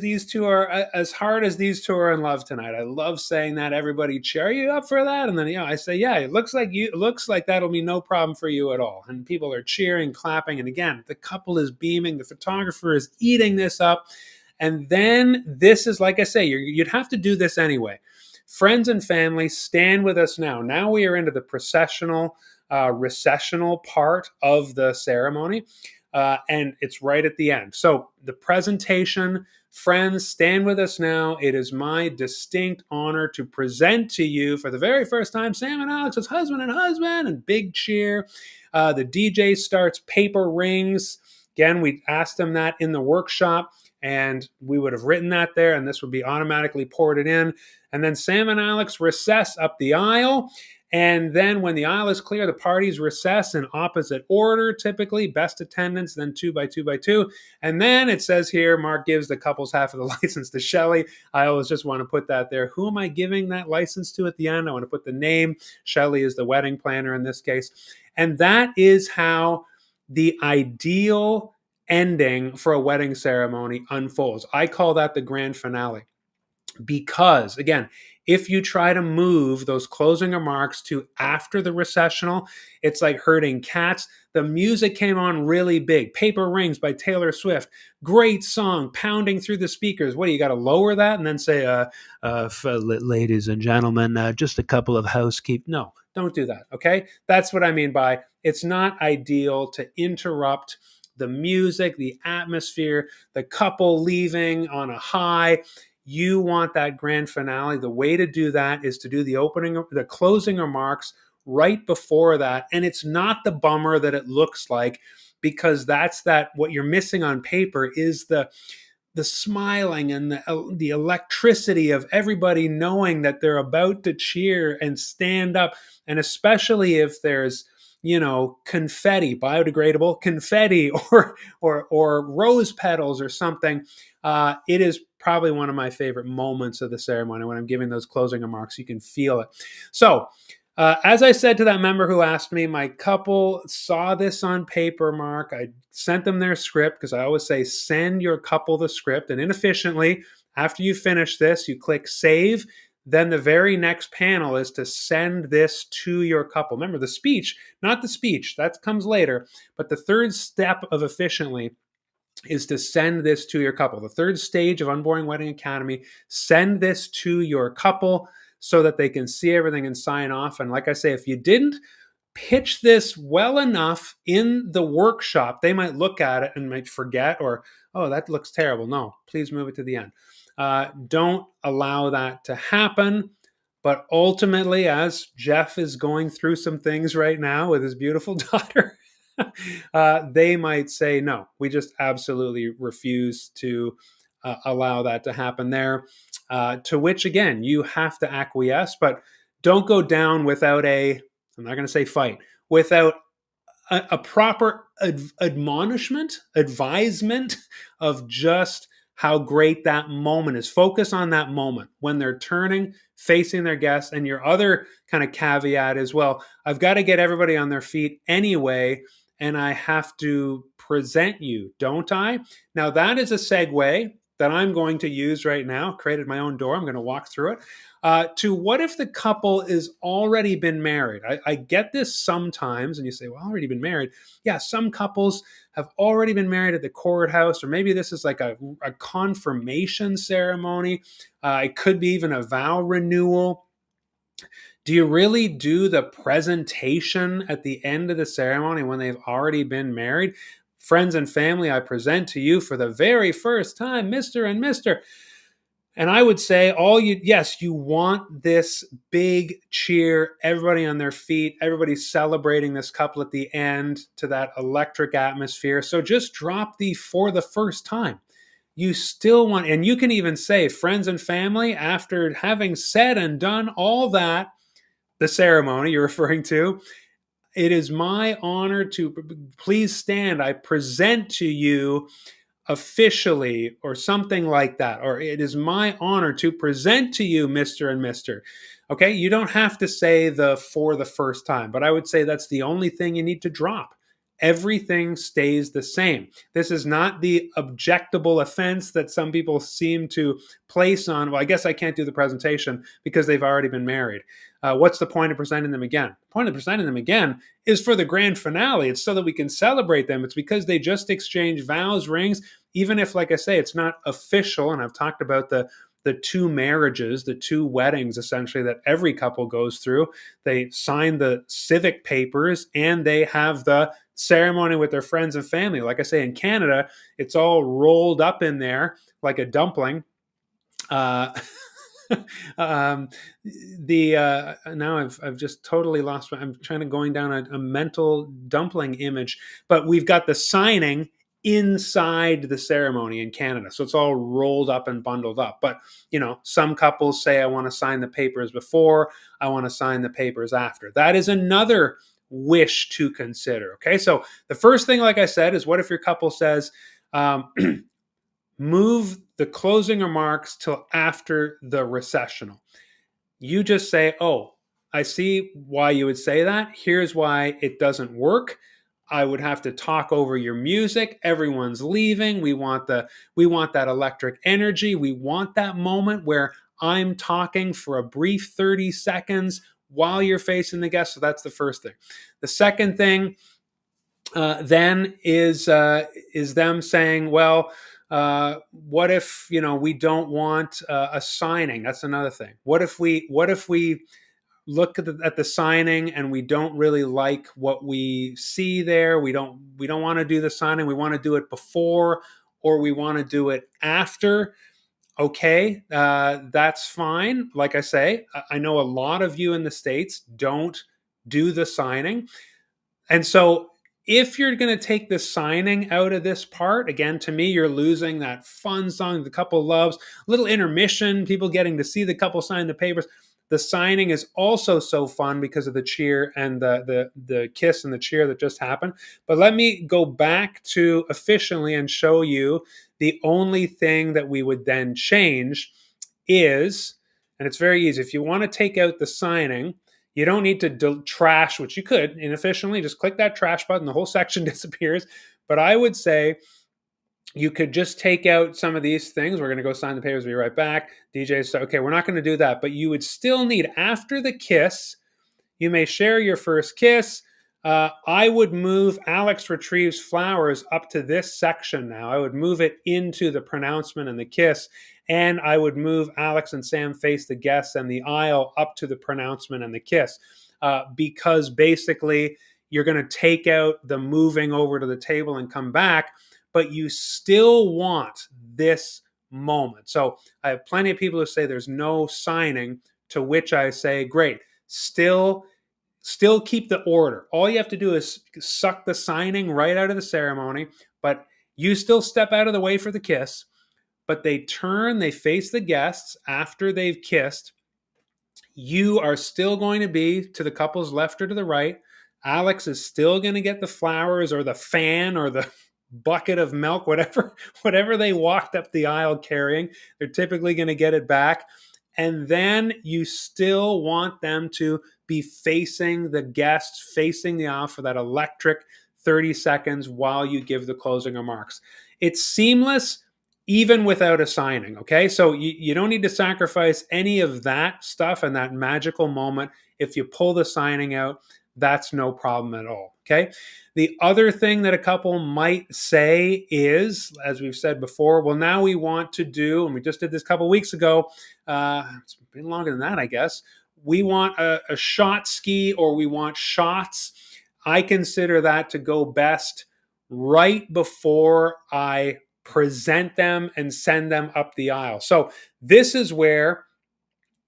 hard as these two are in love tonight? I love saying that. Everybody cheer. Are you up for that? And then, I say, yeah, it looks like that'll be no problem for you at all. And people are cheering, clapping. And again, the couple is beaming. The photographer is eating this up. And then this is, like I say, you'd have to do this anyway. Friends and family, stand with us now. Now we are into the processional, recessional part of the ceremony. And it's right at the end. So the presentation, friends, stand with us now. It is my distinct honor to present to you for the very first time Sam and Alex as husband and big cheer. The DJ starts, paper rings. Again, we asked them that in the workshop, and we would have written that there, and this would be automatically ported in. And then Sam and Alex recess up the aisle. And then when the aisle is clear, the parties recess in opposite order, typically best attendance, then 2 by 2 by 2. And then it says here, Mark gives the couple's half of the license to Shelley. I always just want to put that there. Who am I giving that license to at the end? I want to put the name. Shelley is the wedding planner in this case. And that is how the ideal ending for a wedding ceremony unfolds. I call that the grand finale. Because again, if you try to move those closing remarks to after the recessional, it's like herding cats. The music came on really big. Paper Rings by Taylor Swift. Great song, pounding through the speakers. What do you got to lower that and then say, ladies and gentlemen, just a couple of housekeep. No, don't do that. Okay. That's what I mean by it's not ideal to interrupt the music, the atmosphere, the couple leaving on a high. You want that grand finale. The way to do that is to do the closing remarks right before that. And it's not the bummer that it looks like, because what you're missing on paper is the smiling and the electricity of everybody knowing that they're about to cheer and stand up. And especially if there's, confetti, biodegradable confetti, or rose petals or something. It is probably one of my favorite moments of the ceremony when I'm giving those closing remarks. You can feel it. So, as I said to that member who asked me, my couple saw this on paper, Mark. I sent them their script because I always say, send your couple the script. And inefficiently, after you finish this, you click save. Then the very next panel is to send this to your couple. Remember, the speech, not the speech, that comes later. But the third step of efficiently is to send this to your couple. The third stage of Unboring Wedding Academy, send this to your couple so that they can see everything and sign off. And like I say, if you didn't pitch this well enough in the workshop, they might look at it and might forget, or, oh, that looks terrible. No, please move it to the end. Don't allow that to happen. But ultimately, as Jeff is going through some things right now with his beautiful daughter, they might say, no, we just absolutely refuse to allow that to happen there. To which, again, you have to acquiesce, but don't go down without I'm not going to say fight, without a proper advisement of just how great that moment is. Focus on that moment when they're turning, facing their guests. And your other kind of caveat is, well, I've got to get everybody on their feet anyway, and I have to present you, don't I? Now, that is a segue that I'm going to use right now. Created my own door. I'm going to walk through it. To what if the couple is already been married? I get this sometimes, and you say, well, already been married. Yeah, some couples have already been married at the courthouse, or maybe this is like a confirmation ceremony. It could be even a vow renewal. Do you really do the presentation at the end of the ceremony when they've already been married? Friends and family, I present to you for the very first time, Mr. and Mr. And I would say yes, you want this big cheer, everybody on their feet, everybody celebrating this couple at the end to that electric atmosphere. So just drop the for the first time. You still want, and you can even say, friends and family, after having said and done all that, the ceremony you're referring to, it is my honor to please stand. I present to you officially, or something like that, or it is my honor to present to you, Mr. and Mr. Okay, you don't have to say the for the first time, but I would say that's the only thing you need to drop. Everything stays the same. This is not the objectable offense that some people seem to place on, well, I guess I can't do the presentation because they've already been married. What's the point of presenting them again? The point of presenting them again is for the grand finale. It's so that we can celebrate them. It's because they just exchanged vows, rings, even if, like I say, it's not official. And I've talked about the two marriages, the two weddings, essentially, that every couple goes through. They sign the civic papers and they have the ceremony with their friends and family. Like I say, in Canada, it's all rolled up in there like a dumpling. Now I've just totally lost. I'm trying to going down a mental dumpling image, but we've got the signing inside the ceremony in Canada, so it's all rolled up and bundled up. But some couples say, I want to sign the papers before, I want to sign the papers after. That is another wish to consider. Okay, so the first thing, like I said, is what if your couple says, move the closing remarks till after the recessional. You just say, oh, I see why you would say that. Here's why it doesn't work. I would have to talk over your music. Everyone's leaving. We want that electric energy. We want that moment where I'm talking for a brief 30 seconds while you're facing the guest. So that's the first thing. The second thing then is them saying, well, what if we don't want a signing? That's another thing. What if we look at the signing and we don't really like what we see there? We don't want to do the signing. We want to do it before, or we want to do it after. Okay, that's fine. Like I say, I know a lot of you in the States don't do the signing. And so if you're going to take the signing out of this part, again, to me, you're losing that fun song the couple loves, little intermission, people getting to see the couple sign the papers. The signing is also so fun because of the cheer and the kiss and the cheer that just happened. But let me go back to efficiently and show you the only thing that we would then change is, and it's very easy. If you want to take out the signing, you don't need to trash, which you could inefficiently. Just click that trash button, the whole section disappears. But I would say you could just take out some of these things. We're going to go sign the papers, be right back. DJ, so okay, we're not going to do that. But you would still need, after the kiss, you may share your first kiss. I would move Alex retrieves flowers up to this section now. I would move it into the pronouncement and the kiss. And I would move Alex and Sam face the guests and the aisle up to the pronouncement and the kiss. Because basically, you're going to take out the moving over to the table and come back, but you still want this moment. So I have plenty of people who say there's no signing, to which I say, great. Still keep the order. All you have to do is suck the signing right out of the ceremony, but you still step out of the way for the kiss. But they turn, they face the guests after they've kissed. You are still going to be to the couple's left or to the right. Alex is still going to get the flowers or the fan or the bucket of milk, whatever they walked up the aisle carrying. They're typically going to get it back. And then you still want them to be facing the guests, facing the aisle for that electric 30 seconds while you give the closing remarks. It's seamless even without a signing, okay? So you don't need to sacrifice any of that stuff and that magical moment. If you pull the signing out, that's no problem at all, okay? The other thing that a couple might say is, as we've said before, well, now we want to do, and we just did this a couple weeks ago, it's been longer than that, I guess, we want a shotski, or we want shots. I consider that to go best right before I present them and send them up the aisle. So this is where,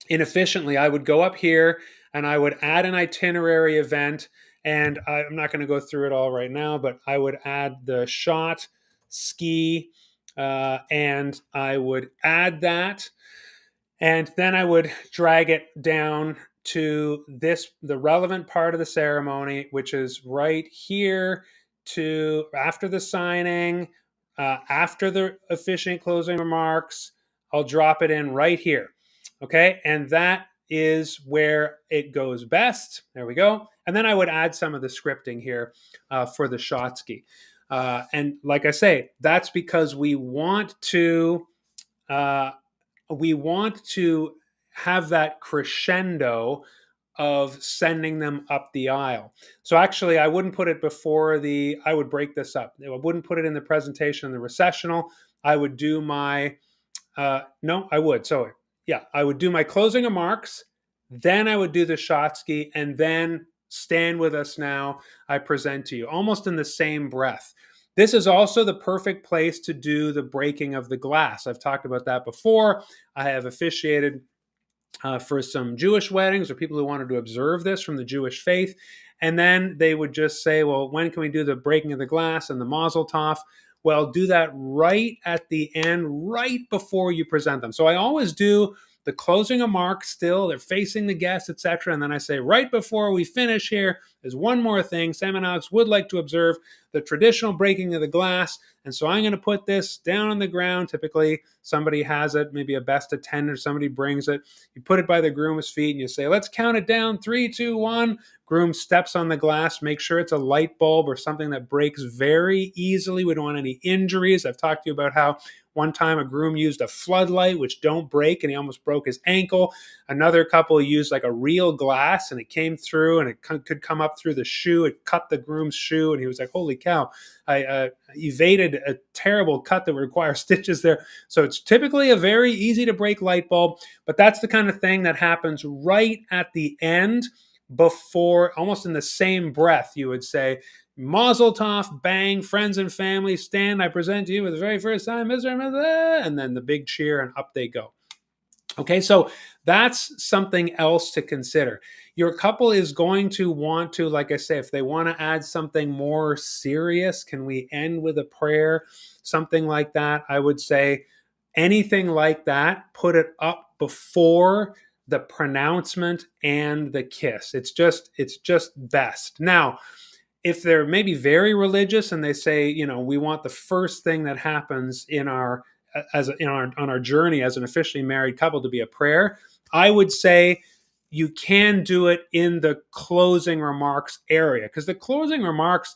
inefficiently, I would go up here and I would add an itinerary event. And I'm not going to go through it all right now, but I would add the shot ski, and I would add that. And then I would drag it down to the relevant part of the ceremony, which is right here, to after the signing, after the officiant closing remarks. I'll drop it in right here. Okay. And that is where it goes best. There we go. And then I would add some of the scripting here for the shotski. And like I say, that's because we want to have that crescendo of sending them up the aisle. So actually, I wouldn't put it I would break this up. I wouldn't put it in the presentation in the recessional. I would do my, no, I would. So yeah, I would do my closing remarks. Then I would do the shotski, and then stand with us now. I present to you almost in the same breath. This is also the perfect place to do the breaking of the glass. I've talked about that before. I have officiated for some Jewish weddings, or people who wanted to observe this from the Jewish faith. And then they would just say, well, when can we do the breaking of the glass and the mazel tov? Well, do that right at the end, right before you present them. So I always do the closing remarks still, they're facing the guests, etc. And then I say, right before we finish here, there's one more thing. Sam and Alex would like to observe the traditional breaking of the glass. And so I'm going to put this down on the ground. Typically, somebody has it, maybe a best attendant, somebody brings it. You put it by the groom's feet and you say, let's count it down. 3, 2, 1. Groom steps on the glass. Make sure it's a light bulb or something that breaks very easily. We don't want any injuries. I've talked to you about how one time a groom used a floodlight, which don't break, and he almost broke his ankle. Another couple used like a real glass, and it came through, and it could come up through the shoe. It cut the groom's shoe, and he was like, holy cow, I evaded a terrible cut that would require stitches there. So it's typically a very easy to break light bulb, but that's the kind of thing that happens right at the end, before, almost in the same breath, you would say, Mazel tov, bang, friends and family, stand, I present to you for the very first time, Mr. and Mrs. And then the big cheer, and up they go. Okay, so that's something else to consider. Your couple is going to want to, like I say, if they want to add something more serious, can we end with a prayer? Something like that. I would say anything like that, put it up before the pronouncement and the kiss. It's just best. Now, if they're maybe very religious and they say, we want the first thing that happens in our on our journey as an officially married couple to be a prayer, I would say you can do it in the closing remarks area, because the closing remarks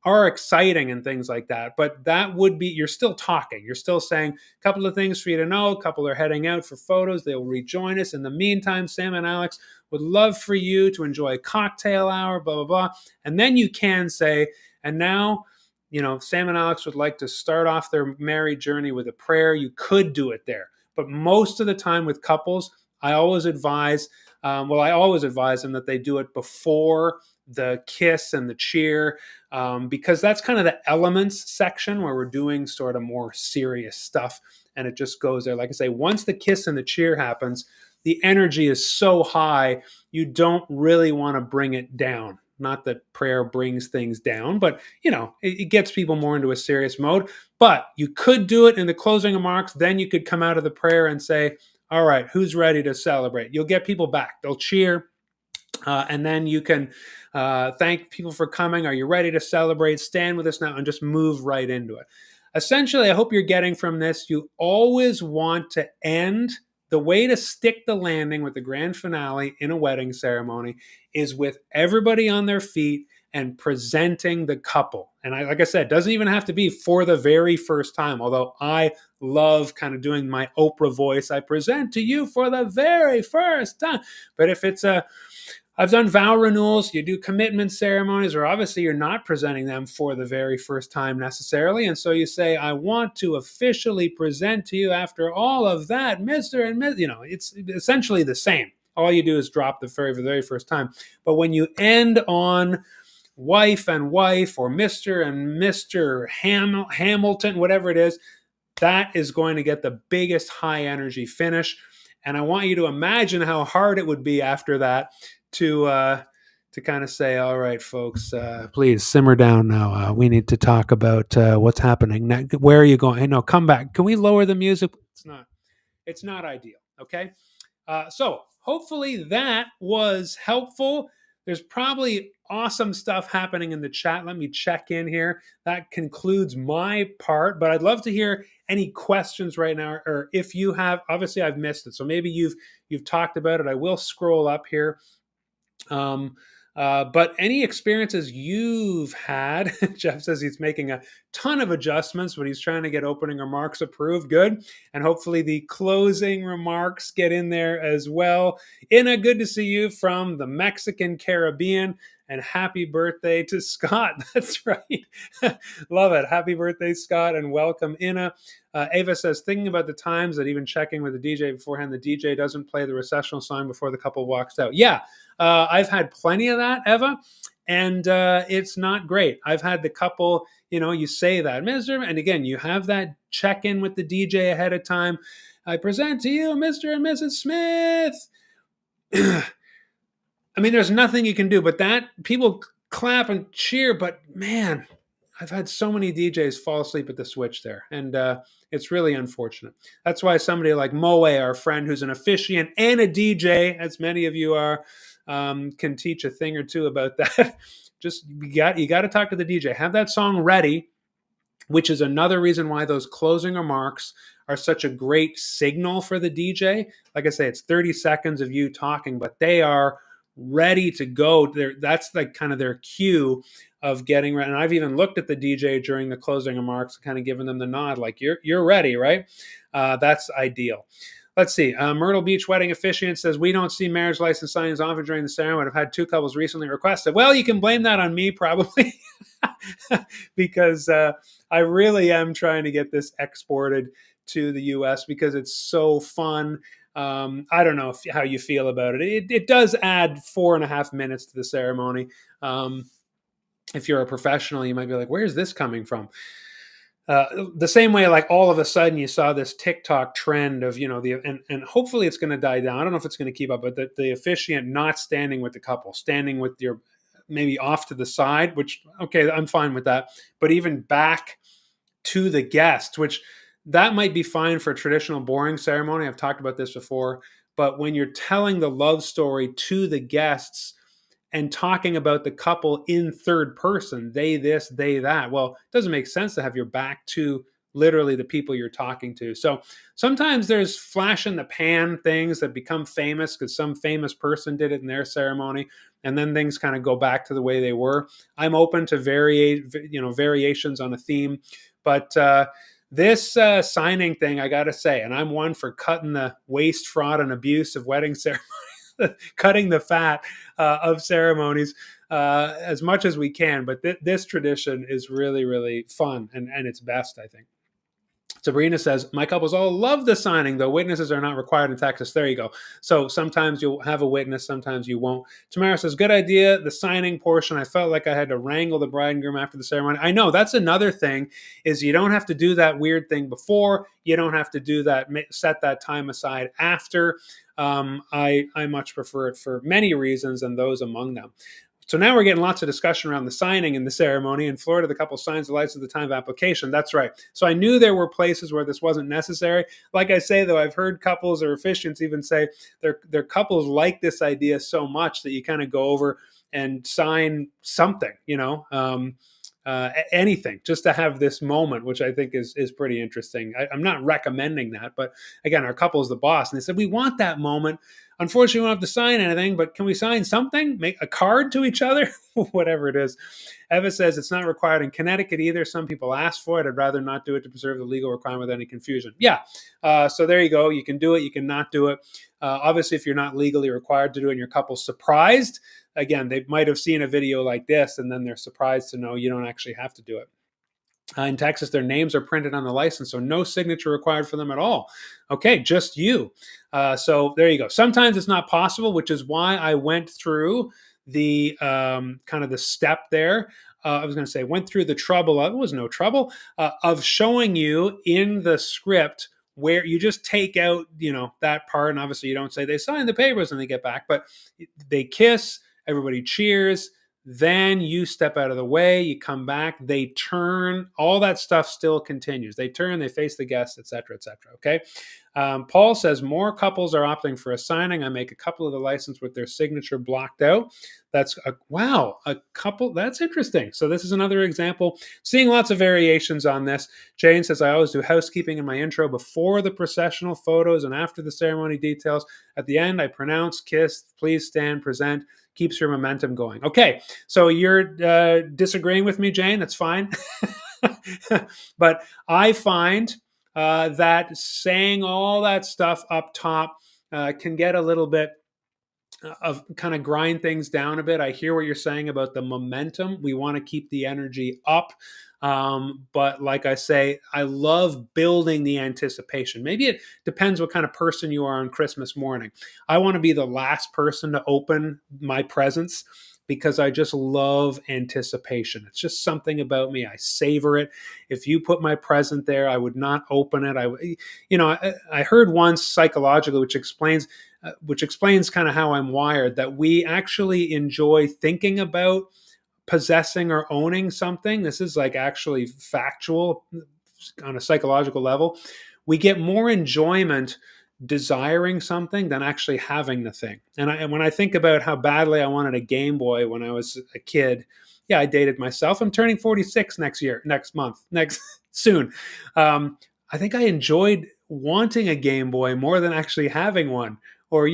are exciting and things like that, but that would be, you're still talking, you're still saying a couple of things for you to know. A couple are heading out for photos, they'll rejoin us. In the meantime, Sam and Alex would love for you to enjoy a cocktail hour, blah blah blah. And then you can say, and now, Sam and Alex would like to start off their married journey with a prayer. You could do it there, but most of the time with couples, I always advise them that they do it before the kiss and the cheer, because that's kind of the elements section where we're doing sort of more serious stuff, and it just goes there. Like I say, once the kiss and the cheer happens, the energy is so high, you don't really want to bring it down. Not that prayer brings things down, but it gets people more into a serious mode. But you could do it in the closing remarks. Then you could come out of the prayer and say, all right, who's ready to celebrate? You'll get people back. They'll cheer. And then you can thank people for coming. Are you ready to celebrate? Stand with us now, and just move right into it. Essentially, I hope you're getting from this, you always want to end. The way to stick the landing with the grand finale in a wedding ceremony is with everybody on their feet and presenting the couple. And like I said, it doesn't even have to be for the very first time, although I love kind of doing my Oprah voice. I present to you for the very first time. But if it's I've done vow renewals, you do commitment ceremonies, or obviously you're not presenting them for the very first time necessarily. And so you say, I want to officially present to you after all of that, Mr. and Ms. It's essentially the same. All you do is drop the very first time. But when you end on wife and wife, or Mr. and Mr. Hamilton, whatever it is, that is going to get the biggest high energy finish. And I want you to imagine how hard it would be after that to kind of say, all right, folks, please simmer down now. We need to talk about what's happening next. Where are you going? Hey, no, come back. Can we lower the music? It's not ideal. Okay. So hopefully that was helpful. There's probably awesome stuff happening in the chat. Let me check in here. That concludes my part, but I'd love to hear any questions right now, or if you have. Obviously I've missed it, so maybe you've talked about it. I will scroll up here. But any experiences you've had, Jeff says he's making a ton of adjustments, but he's trying to get opening remarks approved. Good. And hopefully the closing remarks get in there as well. Ina, good to see you from the Mexican Caribbean. And happy birthday to Scott. That's right. Love it. Happy birthday, Scott, and welcome, Ina. Ava says, thinking about the times that even checking with the DJ beforehand, the DJ doesn't play the recessional song before the couple walks out. Yeah, I've had plenty of that, Eva, and it's not great. I've had the couple, you say that, Mr. And again, you have that check-in with the DJ ahead of time. I present to you, Mr. and Mrs. Smith. I mean, there's nothing you can do, but that people clap and cheer, but man, I've had so many DJs fall asleep at the switch there, and it's really unfortunate. That's why somebody like Moe, our friend, who's an officiant and a DJ, as many of you are, can teach a thing or two about that. Just you got to talk to the DJ. Have that song ready, which is another reason why those closing remarks are such a great signal for the DJ. Like I say, it's 30 seconds of you talking, but they are ready to go. That's like kind of their cue of getting ready. And I've even looked at the DJ during the closing remarks, kind of giving them the nod, like you're ready, right? That's ideal. Let's see. Myrtle Beach wedding officiant says, we don't see marriage license signings often during the ceremony. I've had two couples recently requested. Well, you can blame that on me, probably, because I really am trying to get this exported to the US because it's so fun. I don't know how you feel about it. It does add 4.5 minutes to the ceremony. If you're a professional, you might be like, where's this coming from? The same way, like all of a sudden you saw this TikTok trend of, and hopefully it's going to die down. I don't know if it's going to keep up, but the officiant not standing with the couple, standing with your maybe off to the side, which, okay, I'm fine with that. But even back to the guest, which that might be fine for a traditional boring ceremony. I've talked about this before. But when you're telling the love story to the guests, and talking about the couple in third person, they this, they that. Well, it doesn't make sense to have your back to literally the people you're talking to. So sometimes there's flash in the pan things that become famous because some famous person did it in their ceremony, and then things kind of go back to the way they were. I'm open to variations on a theme, but this signing thing, I got to say, and I'm one for cutting the waste, fraud, and abuse of wedding ceremonies. Cutting the fat of ceremonies as much as we can. But this tradition is really, really fun and it's best, I think. Sabrina says, my couples all love the signing, though witnesses are not required in Texas. There you go. So sometimes you'll have a witness, sometimes you won't. Tamara says, good idea. The signing portion, I felt like I had to wrangle the bride and groom after the ceremony. I know, that's another thing, is you don't have to do that weird thing before. You don't have to do that, set that time aside after. I much prefer it for many reasons, and those among them. So now we're getting lots of discussion around the signing and the ceremony. In Florida, the couple signs the license at the time of application. That's right. So I knew there were places where this wasn't necessary. Like I say, though, I've heard couples or officiants even say their couples like this idea so much that you kind of go over and sign something, anything, just to have this moment, which I think is pretty interesting. I'm not recommending that, but again, our couple is the boss, and they said we want that moment. Unfortunately, we don't have to sign anything, but can we sign something? Make a card to each other? Whatever it is. Eva says it's not required in Connecticut either. Some people ask for it. I'd rather not do it to preserve the legal requirement without any confusion. Yeah. So there you go. You can do it. You can not do it. Obviously, if you're not legally required to do it and your couple's surprised, again, they might have seen a video like this and then they're surprised to know you don't actually have to do it. In Texas, their names are printed on the license, so no signature required for them at all. Okay, just you. So there you go. Sometimes it's not possible, which is why I went through the kind of the step there. I was going to say went through the trouble. It was no trouble of showing you in the script where you just take out, that part, and obviously you don't say they sign the papers and they get back, but they kiss, everybody cheers. Then you step out of the way, you come back, they turn, all that stuff still continues. They turn, they face the guests, etc., etc. Okay. Paul says more couples are opting for a signing. I make a couple of the license with their signature blocked out. That's a couple. That's interesting. So this is another example. Seeing lots of variations on this. Jane says, I always do housekeeping in my intro before the processional photos and after the ceremony details. At the end, I pronounce, kiss, please stand, present. Keeps your momentum going. Okay, so you're disagreeing with me, Jane. That's fine. But I find that saying all that stuff up top can get a little bit of kind of grind things down a bit. I hear what you're saying about the momentum. We want to keep the energy up. But like I say, I love building the anticipation. Maybe it depends what kind of person you are on Christmas morning. I want to be the last person to open my presents because I just love anticipation. It's just something about me. I savor it. If you put my present there, I would not open it. I heard once psychologically, which explains kind of how I'm wired, that we actually enjoy thinking about possessing or owning something, this is like actually factual on a psychological level, we get more enjoyment desiring something than actually having the thing. And when I think about how badly I wanted a Game Boy when I was a kid, yeah, I dated myself. I'm turning 46 next month, next soon. I think I enjoyed wanting a Game Boy more than actually having one. Or,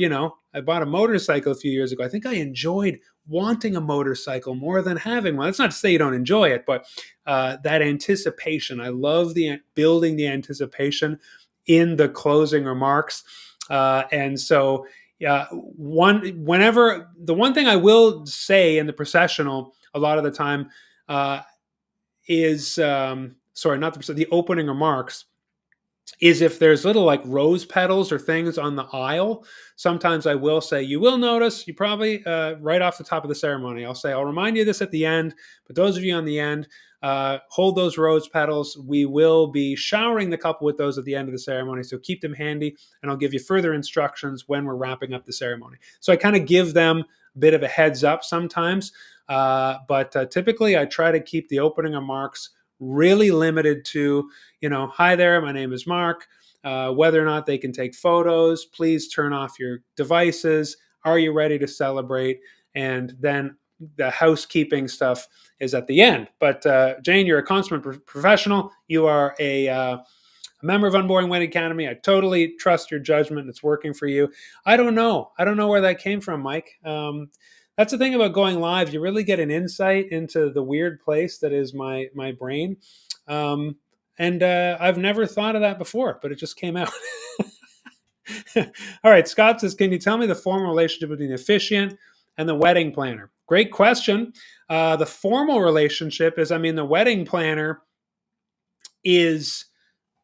I bought a motorcycle a few years ago. I think I enjoyed wanting a motorcycle more than having one. That's not to say you don't enjoy it, but that anticipation. I love the building the anticipation in the closing remarks. And so, the one thing I will say in the processional a lot of the time is sorry, not the opening remarks is if there's little like rose petals or things on the aisle. Sometimes I will say, you will notice, you probably, right off the top of the ceremony, I'll say, I'll remind you of this at the end, but those of you on the end, hold those rose petals. We will be showering the couple with those at the end of the ceremony, so keep them handy, and I'll give you further instructions when we're wrapping up the ceremony. So I kind of give them a bit of a heads up sometimes, but typically I try to keep the opening remarks really limited to, hi there, my name is Mark. Whether or not they can take photos, please turn off your devices. Are you ready to celebrate? And then the housekeeping stuff is at the end. But Jane, you're a consummate professional. You are a member of Unboring Wedding Academy. I totally trust your judgment. It's working for you. I don't know. I don't know where that came from, Mike. That's the thing about going live. You really get an insight into the weird place that is my brain. And I've never thought of that before, but it just came out. All right. Scott says, can you tell me the formal relationship between the officiant and the wedding planner? Great question. The formal relationship is, the wedding planner is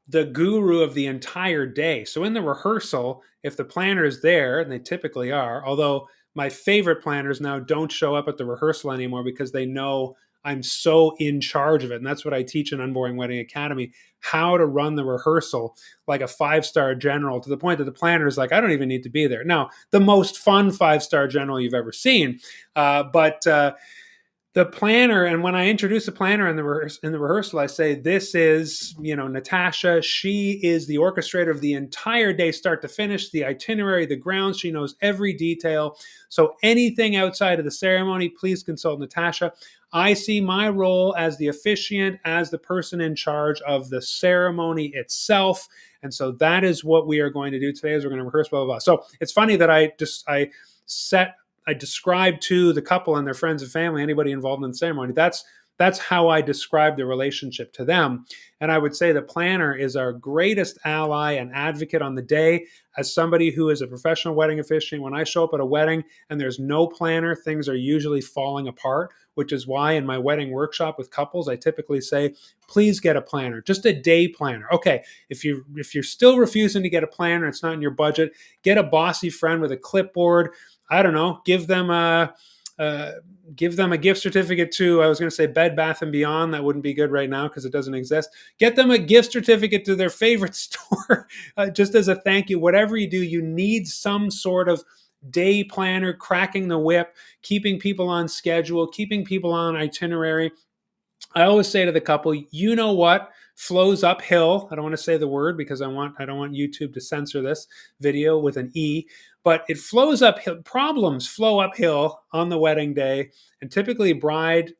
the guru of the entire day. So in the rehearsal, if the planner is there, and they typically are, although my favorite planners now don't show up at the rehearsal anymore because they know I'm so in charge of it. And that's what I teach in Unboring Wedding Academy, how to run the rehearsal like a 5-star general, to the point that the planner is like, I don't even need to be there. Now, the most fun 5-star general you've ever seen. But the planner, and when I introduce the planner in the rehearsal, I say, this is, Natasha. She is the orchestrator of the entire day, start to finish, the itinerary, the grounds. She knows every detail. So anything outside of the ceremony, please consult Natasha. I see my role as the officiant, as the person in charge of the ceremony itself. And so that is what we are going to do today, is we're going to rehearse, blah, blah, blah. So it's funny that I describe to the couple and their friends and family, anybody involved in the ceremony, that's how I describe the relationship to them. And I would say the planner is our greatest ally and advocate on the day. As somebody who is a professional wedding officiant, when I show up at a wedding and there's no planner, things are usually falling apart, which is why in my wedding workshop with couples, I typically say, please get a planner, just a day planner. Okay, if you're still refusing to get a planner, it's not in your budget, get a bossy friend with a clipboard. I don't know, give them a gift certificate to, I was going to say Bed Bath and Beyond. That wouldn't be good right now because it doesn't exist. Get them a gift certificate to their favorite store, just as a thank you. Whatever you do, you need some sort of day planner, cracking the whip, keeping people on schedule, keeping people on itinerary. I always say to the couple, you know what flows uphill? I don't want to say the word because I don't want YouTube to censor this video with an E, but it flows uphill. Problems flow uphill on the wedding day, and typically bride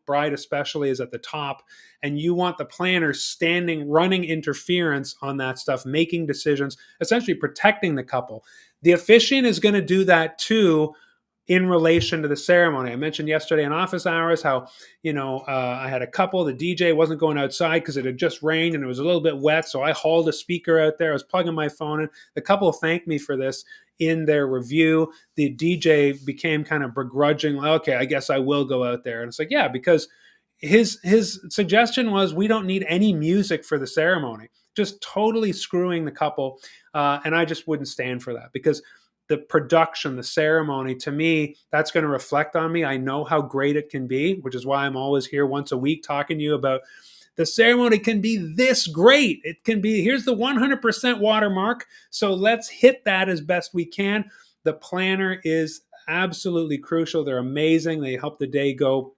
especially, is at the top, and you want the planner standing, running interference on that stuff, making decisions, essentially protecting the couple. The officiant is going to do that too, in relation to the ceremony. I mentioned yesterday in office hours how, I had a couple, the DJ wasn't going outside because it had just rained and it was a little bit wet. So I hauled a speaker out there. I was plugging my phone in. The couple thanked me for this in their review. The DJ became kind of begrudging, okay, I guess I will go out there. And it's like, yeah, because his suggestion was, we don't need any music for the ceremony, just totally screwing the couple. And I just wouldn't stand for that, because the production, the ceremony, to me, that's going to reflect on me. I know how great it can be, which is why I'm always here once a week talking to you about the ceremony can be this great. It can be, here's the 100% watermark. So let's hit that as best we can. The planner is absolutely crucial. They're amazing. They help the day go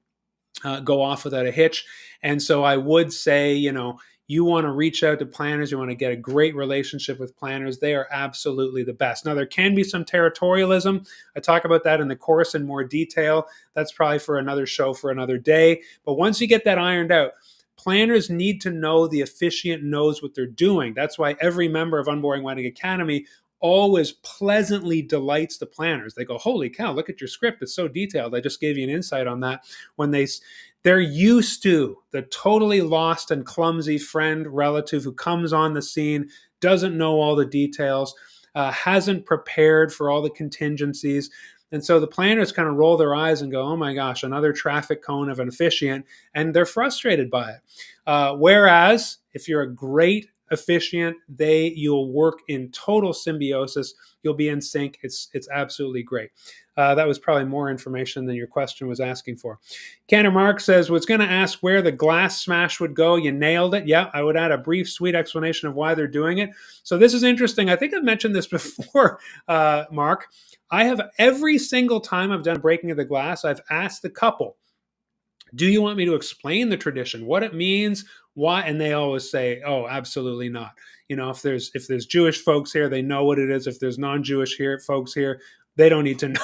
go off without a hitch. And so I would say, you want to reach out to planners. You want to get a great relationship with planners. They are absolutely the best. Now, there can be some territorialism. I talk about that in the course in more detail. That's probably for another show for another day. But once you get that ironed out, planners need to know the officiant knows what they're doing. That's why every member of Unboring Wedding Academy always pleasantly delights the planners. They go, holy cow, look at your script. It's so detailed. I just gave you an insight on that. When they're used to the totally lost and clumsy friend, relative who comes on the scene, doesn't know all the details, hasn't prepared for all the contingencies. And so the planners kind of roll their eyes and go, oh my gosh, another traffic cone of an officiant. And they're frustrated by it. Whereas if you're a great officiant, you'll work in total symbiosis. You'll be in sync. It's absolutely great. That was probably more information than your question was asking for. Cantor Mark says, was going to ask where the glass smash would go. You nailed it. Yeah, I would add a brief, sweet explanation of why they're doing it. So this is interesting. I think I've mentioned this before, Mark. I have every single time I've done breaking of the glass, I've asked the couple, do you want me to explain the tradition, what it means, why? And they always say, oh, absolutely not. If there's Jewish folks here, they know what it is. If there's non-Jewish folks here, they don't need to know.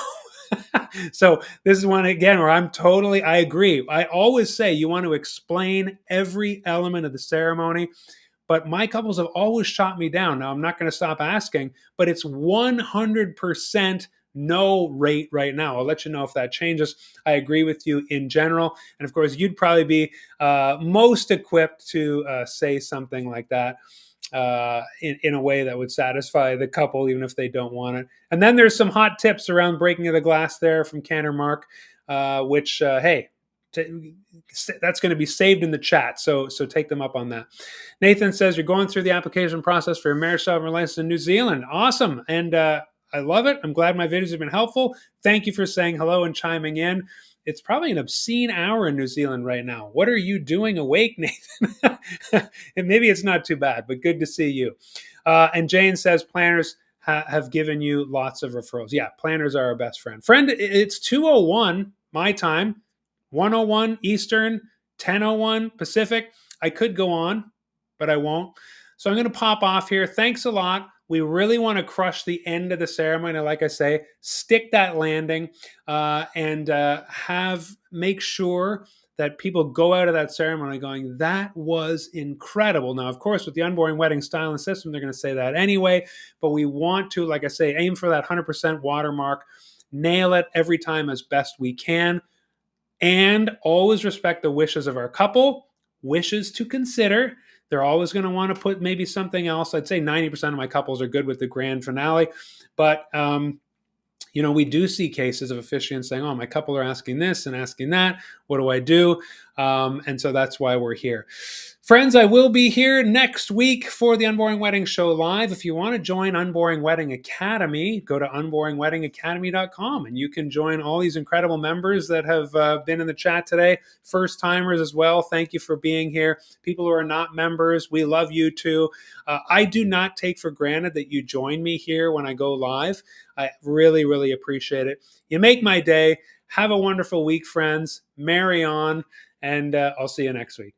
So this is one again where I agree. I always say you want to explain every element of the ceremony. But my couples have always shot me down. Now, I'm not going to stop asking, but it's 100% no rate right now. I'll let you know if that changes. I agree with you in general. And of course, you'd probably be most equipped to say something like that in a way that would satisfy the couple, even if they don't want it. And then there's some hot tips around breaking of the glass there from Cantor Mark, which, hey, that's going to be saved in the chat. So take them up on that. Nathan says, you're going through the application process for your marriage settlement license in New Zealand. Awesome. And I love it. I'm glad my videos have been helpful. Thank you for saying hello and chiming in. It's probably an obscene hour in New Zealand right now. What are you doing awake, Nathan? And maybe it's not too bad, but good to see you. And Jane says, planners have given you lots of referrals. Yeah, planners are our best friend. Friend, it's 2:01 my time, 1:01 Eastern, 10:01 Pacific. I could go on, but I won't. So I'm going to pop off here. Thanks a lot. We really want to crush the end of the ceremony. Like I say, stick that landing and make sure that people go out of that ceremony going, that was incredible. Now, of course, with the Unboring Wedding style and system, they're going to say that anyway. But we want to, like I say, aim for that 100% watermark, nail it every time as best we can, and always respect the wishes of our couple. Wishes to consider. They're always going to want to put maybe something else. I'd say 90% of my couples are good with the grand finale. But, we do see cases of officiants saying, oh, my couple are asking this and asking that. What do I do? And so that's why we're here. Friends, I will be here next week for the Unboring Wedding Show Live. If you want to join Unboring Wedding Academy, go to unboringweddingacademy.com and you can join all these incredible members that have been in the chat today. First timers as well. Thank you for being here. People who are not members, we love you too. I do not take for granted that you join me here when I go live. I really, really appreciate it. You make my day. Have a wonderful week, friends. Marry on, and I'll see you next week.